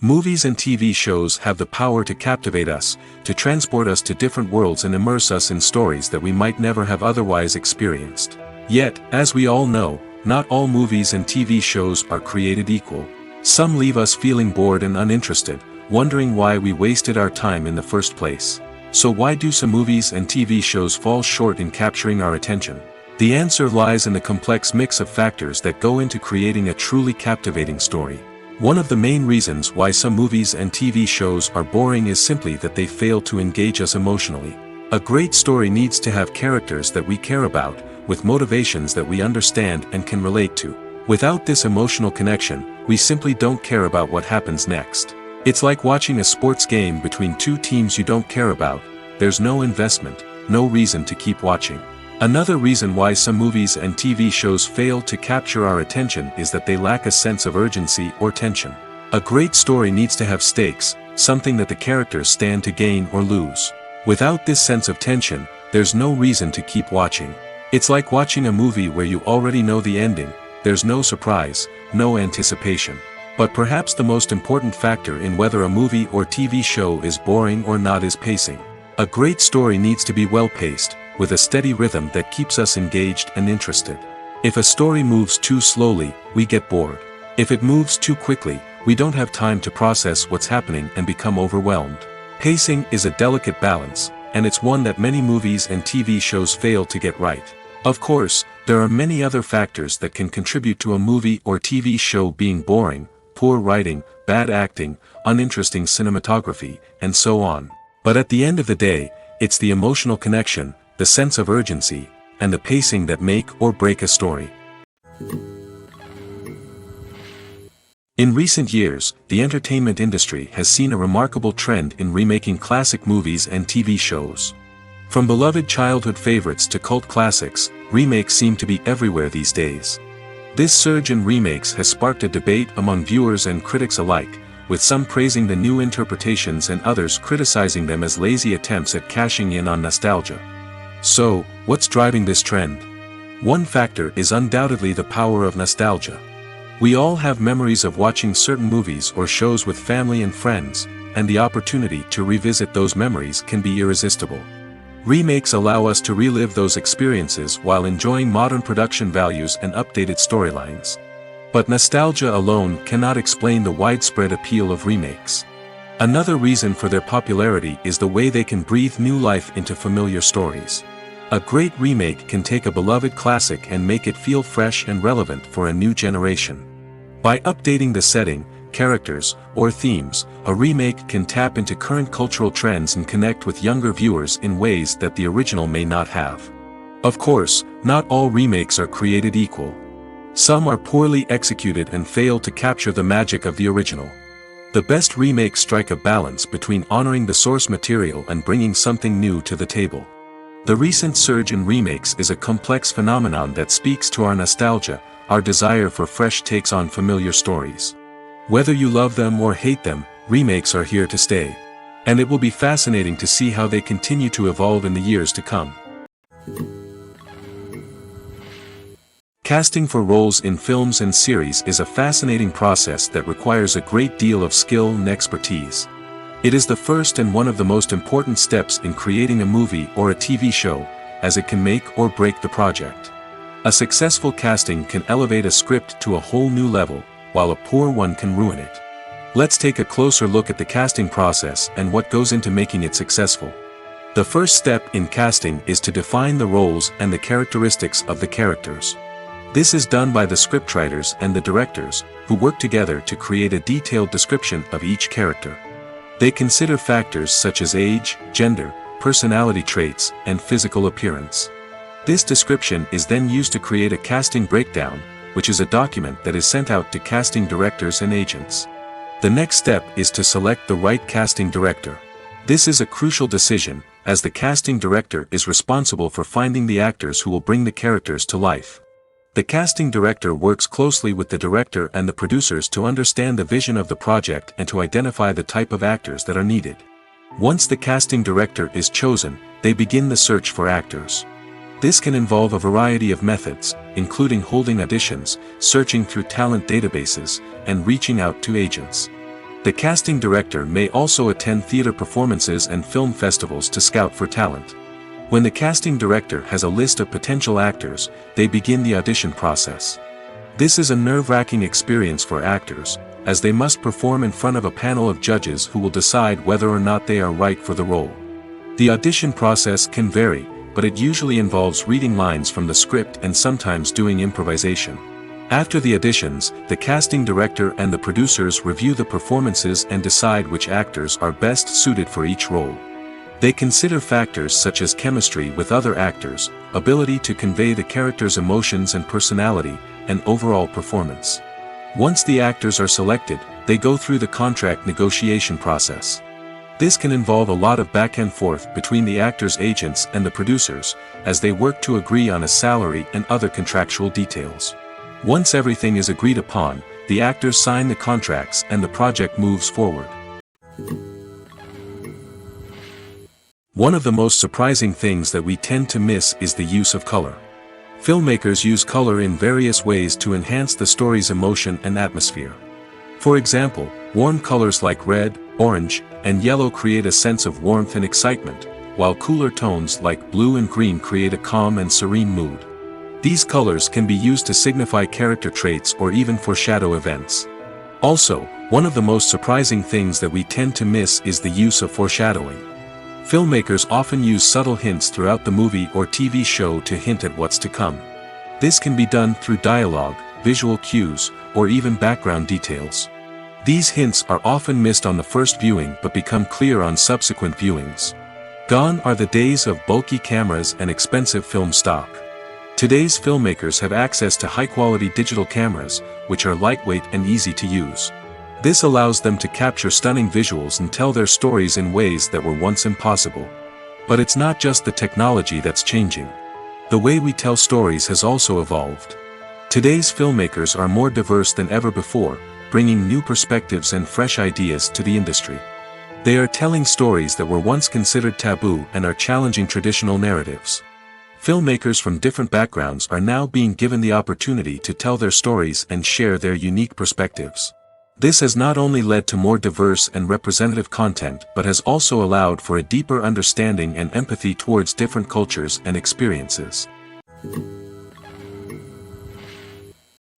Movies and TV shows have the power to captivate us, to transport us to different worlds and immerse us in stories that we might never have otherwise experienced. Yet, as we all know, not all movies and TV shows are created equal. Some leave us feeling bored and uninterested, wondering why we wasted our time in the first place. So why do some movies and TV shows fall short in capturing our attention? The answer lies in the complex mix of factors that go into creating a truly captivating story. One of the main reasons why some movies and TV shows are boring is simply that they fail to engage us emotionally. A great story needs to have characters that we care about, with motivations that we understand and can relate to. Without this emotional connection, we simply don't care about what happens next. It's like watching a sports game between two teams you don't care about. There's no investment, no reason to keep watching. Another reason why some movies and TV shows fail to capture our attention is that they lack a sense of urgency or tension. A great story needs to have stakes, something that the characters stand to gain or lose. Without this sense of tension, there's no reason to keep watching. It's like watching a movie where you already know the ending. There's no surprise, no anticipation. But perhaps the most important factor in whether a movie or TV show is boring or not is pacing. A great story needs to be well paced, with a steady rhythm that keeps us engaged and interested. If a story moves too slowly, we get bored. If it moves too quickly, we don't have time to process what's happening and become overwhelmed. Pacing is a delicate balance, and it's one that many movies and TV shows fail to get right. Of course, there are many other factors that can contribute to a movie or TV show being boring: poor writing, bad acting, uninteresting cinematography, and so on. But at the end of the day, it's the emotional connection, the sense of urgency, and the pacing that make or break a story. In recent years, the entertainment industry has seen a remarkable trend in remaking classic movies and TV shows. From beloved childhood favorites to cult classics, remakes seem to be everywhere these days. This surge in remakes has sparked a debate among viewers and critics alike, with some praising the new interpretations and others criticizing them as lazy attempts at cashing in on nostalgia. So, what's driving this trend? One factor is undoubtedly the power of nostalgia. We all have memories of watching certain movies or shows with family and friends, and the opportunity to revisit those memories can be irresistible. Remakes allow us to relive those experiences while enjoying modern production values and updated storylines. But nostalgia alone cannot explain the widespread appeal of remakes. Another reason for their popularity is the way they can breathe new life into familiar stories. A great remake can take a beloved classic and make it feel fresh and relevant for a new generation. By updating the setting, characters, or themes, a remake can tap into current cultural trends and connect with younger viewers in ways that the original may not have. Of course, not all remakes are created equal. Some are poorly executed and fail to capture the magic of the original. The best remakes strike a balance between honoring the source material and bringing something new to the table. The recent surge in remakes is a complex phenomenon that speaks to our nostalgia, our desire for fresh takes on familiar stories. Whether you love them or hate them, remakes are here to stay. And it will be fascinating to see how they continue to evolve in the years to come. Casting for roles in films and series is a fascinating process that requires a great deal of skill and expertise. It is the first and one of the most important steps in creating a movie or a TV show, as it can make or break the project. A successful casting can elevate a script to a whole new level, while a poor one can ruin it. Let's take a closer look at the casting process and what goes into making it successful. The first step in casting is to define the roles and the characteristics of the characters. This is done by the scriptwriters and the directors, who work together to create a detailed description of each character. They consider factors such as age, gender, personality traits, and physical appearance. This description is then used to create a casting breakdown, which is a document that is sent out to casting directors and agents. The next step is to select the right casting director. This is a crucial decision, as the casting director is responsible for finding the actors who will bring the characters to life. The casting director works closely with the director and the producers to understand the vision of the project and to identify the type of actors that are needed. Once the casting director is chosen, they begin the search for actors. This can involve a variety of methods, including holding auditions, searching through talent databases, and reaching out to agents. The casting director may also attend theater performances and film festivals to scout for talent. When the casting director has a list of potential actors, they begin the audition process. This is a nerve-wracking experience for actors, as they must perform in front of a panel of judges who will decide whether or not they are right for the role. The audition process can vary, but it usually involves reading lines from the script and sometimes doing improvisation. After the auditions, the casting director and the producers review the performances and decide which actors are best suited for each role. They consider factors such as chemistry with other actors, ability to convey the character's emotions and personality, and overall performance. Once the actors are selected, they go through the contract negotiation process. This can involve a lot of back and forth between the actors' agents and the producers, as they work to agree on a salary and other contractual details. Once everything is agreed upon, the actors sign the contracts and the project moves forward. One of the most surprising things that we tend to miss is the use of color. Filmmakers use color in various ways to enhance the story's emotion and atmosphere. For example, warm colors like red, orange, and yellow create a sense of warmth and excitement, while cooler tones like blue and green create a calm and serene mood. These colors can be used to signify character traits or even foreshadow events. Also, one of the most surprising things that we tend to miss is the use of foreshadowing. Filmmakers often use subtle hints throughout the movie or TV show to hint at what's to come. This can be done through dialogue, visual cues, or even background details. These hints are often missed on the first viewing but become clear on subsequent viewings. Gone are the days of bulky cameras and expensive film stock. Today's filmmakers have access to high-quality digital cameras, which are lightweight and easy to use. This allows them to capture stunning visuals and tell their stories in ways that were once impossible. But it's not just the technology that's changing. The way we tell stories has also evolved. Today's filmmakers are more diverse than ever before, bringing new perspectives and fresh ideas to the industry. They are telling stories that were once considered taboo and are challenging traditional narratives. Filmmakers from different backgrounds are now being given the opportunity to tell their stories and share their unique perspectives. This has not only led to more diverse and representative content but has also allowed for a deeper understanding and empathy towards different cultures and experiences.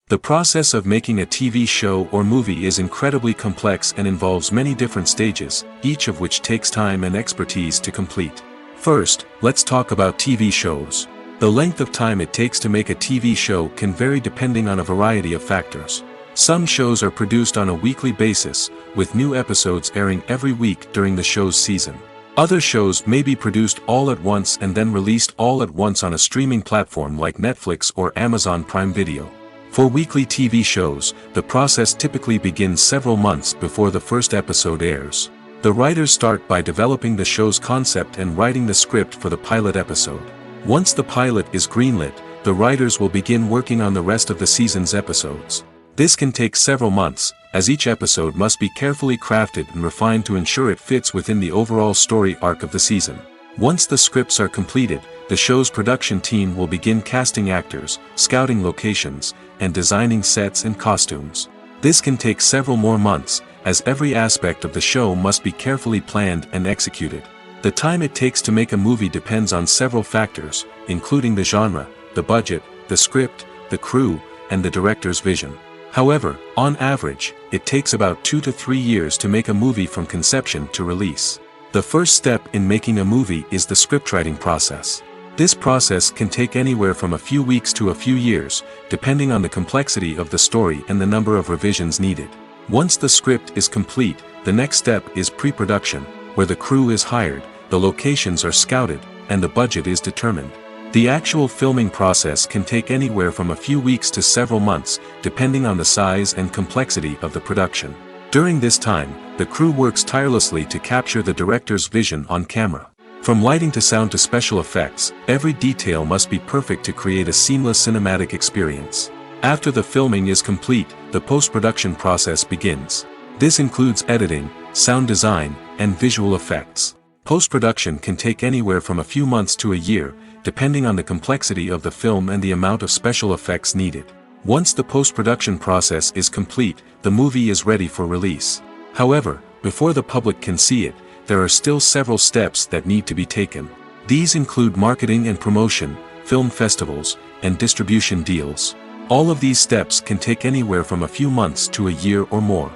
The process of making a TV show or movie is incredibly complex and involves many different stages, each of which takes time and expertise to complete. First, let's talk about TV shows. The length of time it takes to make a TV show can vary depending on a variety of factors. Some shows are produced on a weekly basis, with new episodes airing every week during the show's season. Other shows may be produced all at once and then released all at once on a streaming platform like Netflix or Amazon Prime Video. For weekly TV shows, the process typically begins several months before the first episode airs. The writers start by developing the show's concept and writing the script for the pilot episode. Once the pilot is greenlit, the writers will begin working on the rest of the season's episodes. This can take several months, as each episode must be carefully crafted and refined to ensure it fits within the overall story arc of the season. Once the scripts are completed, the show's production team will begin casting actors, scouting locations, and designing sets and costumes. This can take several more months, as every aspect of the show must be carefully planned and executed. The time it takes to make a movie depends on several factors, including the genre, the budget, the script, the crew, and the director's vision. However, on average, it takes about 2 to 3 years to make a movie from conception to release. The first step in making a movie is the scriptwriting process. This process can take anywhere from a few weeks to a few years, depending on the complexity of the story and the number of revisions needed. Once the script is complete, the next step is pre-production, where the crew is hired, the locations are scouted, and the budget is determined. The actual filming process can take anywhere from a few weeks to several months, depending on the size and complexity of the production. During this time, the crew works tirelessly to capture the director's vision on camera. From lighting to sound to special effects, every detail must be perfect to create a seamless cinematic experience. After the filming is complete, the post-production process begins. This includes editing, sound design, and visual effects. Post-production can take anywhere from a few months to a year, depending on the complexity of the film and the amount of special effects needed. Once the post-production process is complete, the movie is ready for release. However, before the public can see it, there are still several steps that need to be taken. These include marketing and promotion, film festivals, and distribution deals. All of these steps can take anywhere from a few months to a year or more.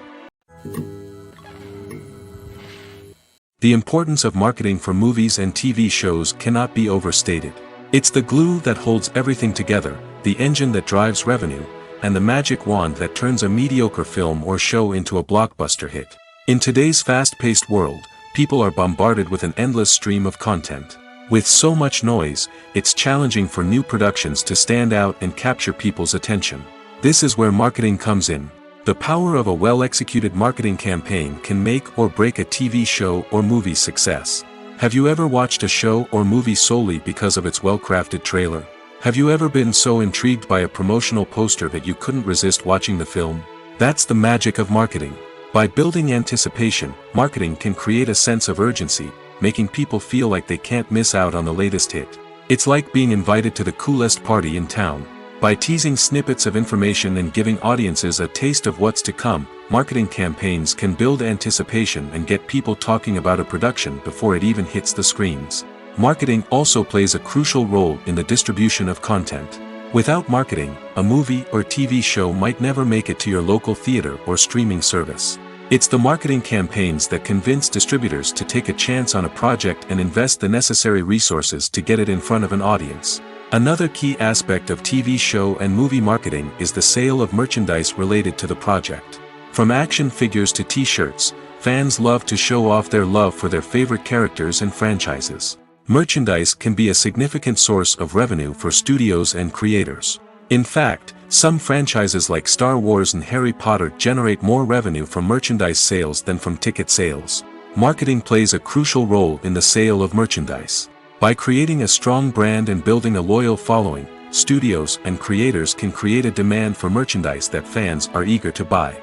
The importance of marketing for movies and TV shows cannot be overstated. It's the glue that holds everything together, the engine that drives revenue, and the magic wand that turns a mediocre film or show into a blockbuster hit. In today's fast-paced world, people are bombarded with an endless stream of content. With so much noise, it's challenging for new productions to stand out and capture people's attention. This is where marketing comes in. The power of a well-executed marketing campaign can make or break a TV show or movie's success. Have you ever watched a show or movie solely because of its well-crafted trailer? Have you ever been so intrigued by a promotional poster that you couldn't resist watching the film? That's the magic of marketing. By building anticipation, marketing can create a sense of urgency, making people feel like they can't miss out on the latest hit. It's like being invited to the coolest party in town. By teasing snippets of information and giving audiences a taste of what's to come, marketing campaigns can build anticipation and get people talking about a production before it even hits the screens. Marketing also plays a crucial role in the distribution of content. Without marketing, a movie or TV show might never make it to your local theater or streaming service. It's the marketing campaigns that convince distributors to take a chance on a project and invest the necessary resources to get it in front of an audience. Another key aspect of TV show and movie marketing is the sale of merchandise related to the project. From action figures to t-shirts, fans love to show off their love for their favorite characters and franchises. Merchandise can be a significant source of revenue for studios and creators. In fact, some franchises like Star Wars and Harry Potter generate more revenue from merchandise sales than from ticket sales. Marketing plays a crucial role in the sale of merchandise. By creating a strong brand and building a loyal following, studios and creators can create a demand for merchandise that fans are eager to buy.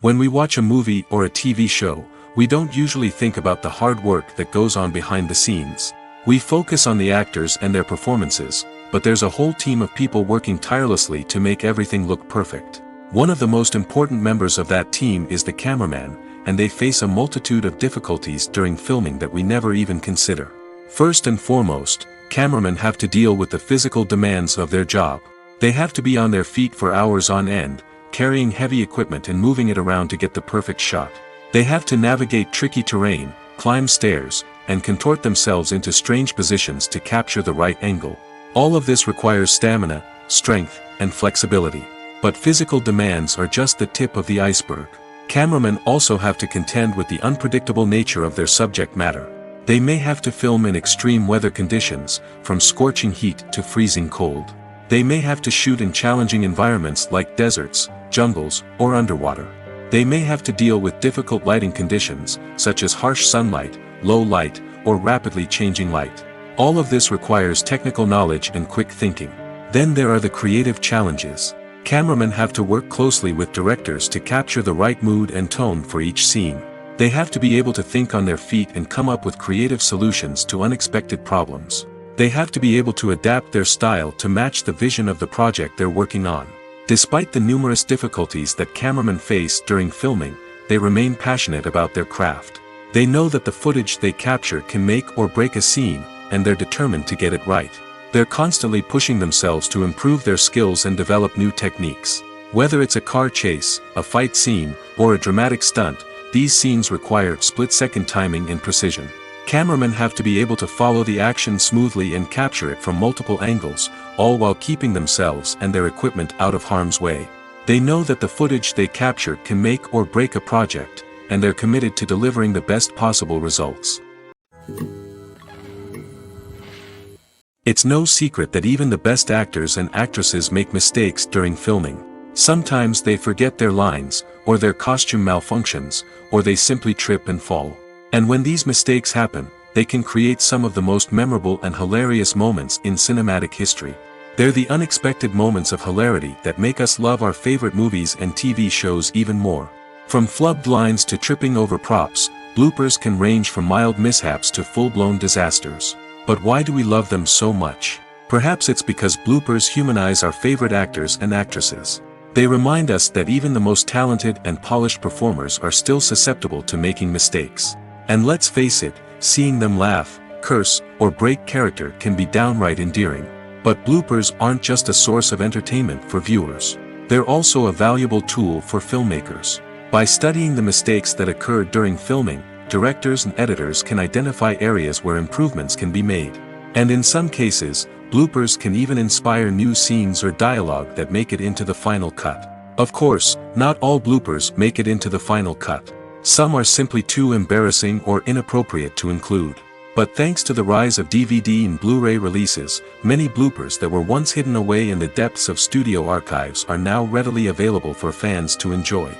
When we watch a movie or a TV show, we don't usually think about the hard work that goes on behind the scenes. We focus on the actors and their performances, but there's a whole team of people working tirelessly to make everything look perfect. One of the most important members of that team is the cameraman, and they face a multitude of difficulties during filming that we never even consider. First and foremost, cameramen have to deal with the physical demands of their job. They have to be on their feet for hours on end, carrying heavy equipment and moving it around to get the perfect shot. They have to navigate tricky terrain, climb stairs, and contort themselves into strange positions to capture the right angle. All of this requires stamina, strength, and flexibility. But physical demands are just the tip of the iceberg. Cameramen also have to contend with the unpredictable nature of their subject matter. They may have to film in extreme weather conditions, from scorching heat to freezing cold. They may have to shoot in challenging environments like deserts, jungles, or underwater. They may have to deal with difficult lighting conditions, such as harsh sunlight, low light, or rapidly changing light. All of this requires technical knowledge and quick thinking. Then there are the creative challenges. Cameramen have to work closely with directors to capture the right mood and tone for each scene. They have to be able to think on their feet and come up with creative solutions to unexpected problems. They have to be able to adapt their style to match the vision of the project they're working on. Despite the numerous difficulties that cameramen face during filming, they remain passionate about their craft. They know that the footage they capture can make or break a scene, and they're determined to get it right. They're constantly pushing themselves to improve their skills and develop new techniques. Whether it's a car chase, a fight scene, or a dramatic stunt, these scenes require split-second timing and precision. Cameramen have to be able to follow the action smoothly and capture it from multiple angles, all while keeping themselves and their equipment out of harm's way. They know that the footage they capture can make or break a project, and they're committed to delivering the best possible results. It's no secret that even the best actors and actresses make mistakes during filming. Sometimes they forget their lines, or their costume malfunctions, or they simply trip and fall. And when these mistakes happen, they can create some of the most memorable and hilarious moments in cinematic history. They're the unexpected moments of hilarity that make us love our favorite movies and TV shows even more. From flubbed lines to tripping over props, bloopers can range from mild mishaps to full-blown disasters. But why do we love them so much? Perhaps it's because bloopers humanize our favorite actors and actresses. They remind us that even the most talented and polished performers are still susceptible to making mistakes. And let's face it, seeing them laugh, curse, or break character can be downright endearing. But bloopers aren't just a source of entertainment for viewers. They're also a valuable tool for filmmakers. By studying the mistakes that occurred during filming, directors and editors can identify areas where improvements can be made. And in some cases, bloopers can even inspire new scenes or dialogue that make it into the final cut. Of course, not all bloopers make it into the final cut. Some are simply too embarrassing or inappropriate to include. But thanks to the rise of DVD and Blu-ray releases, many bloopers that were once hidden away in the depths of studio archives are now readily available for fans to enjoy.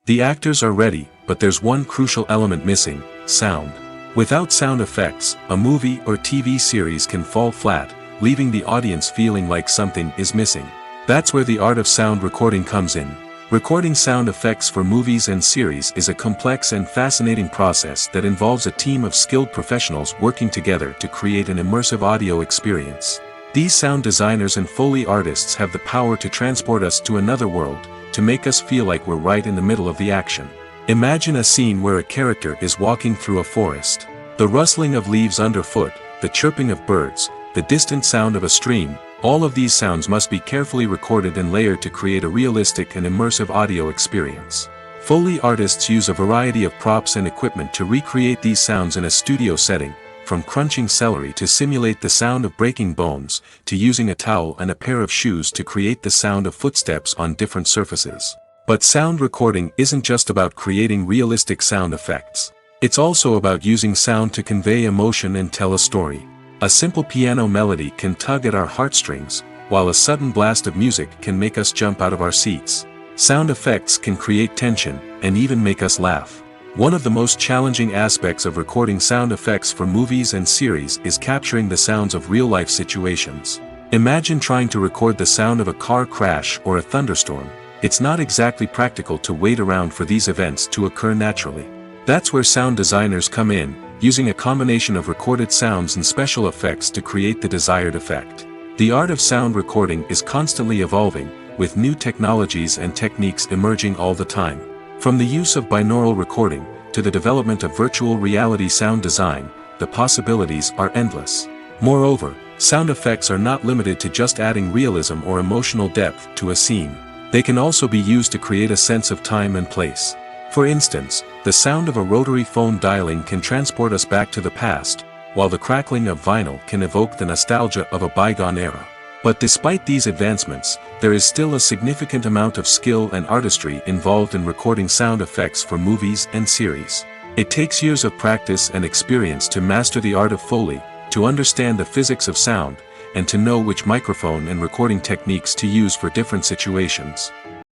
The actors are ready, but there's one crucial element missing: sound. Without sound effects, a movie or TV series can fall flat, leaving the audience feeling like something is missing. That's where the art of sound recording comes in. Recording sound effects for movies and series is a complex and fascinating process that involves a team of skilled professionals working together to create an immersive audio experience. These sound designers and Foley artists have the power to transport us to another world, to make us feel like we're right in the middle of the action. Imagine a scene where a character is walking through a forest. The rustling of leaves underfoot, the chirping of birds, the distant sound of a stream, all of these sounds must be carefully recorded and layered to create a realistic and immersive audio experience. Foley artists use a variety of props and equipment to recreate these sounds in a studio setting, from crunching celery to simulate the sound of breaking bones, to using a towel and a pair of shoes to create the sound of footsteps on different surfaces. But sound recording isn't just about creating realistic sound effects. It's also about using sound to convey emotion and tell a story. A simple piano melody can tug at our heartstrings, while a sudden blast of music can make us jump out of our seats. Sound effects can create tension, and even make us laugh. One of the most challenging aspects of recording sound effects for movies and series is capturing the sounds of real-life situations. Imagine trying to record the sound of a car crash or a thunderstorm. It's not exactly practical to wait around for these events to occur naturally. That's where sound designers come in, using a combination of recorded sounds and special effects to create the desired effect. The art of sound recording is constantly evolving, with new technologies and techniques emerging all the time. From the use of binaural recording, to the development of virtual reality sound design, the possibilities are endless. Moreover, sound effects are not limited to just adding realism or emotional depth to a scene. They can also be used to create a sense of time and place. For instance, the sound of a rotary phone dialing can transport us back to the past, while the crackling of vinyl can evoke the nostalgia of a bygone era. But despite these advancements, there is still a significant amount of skill and artistry involved in recording sound effects for movies and series. It takes years of practice and experience to master the art of Foley, to understand the physics of sound, and to know which microphone and recording techniques to use for different situations.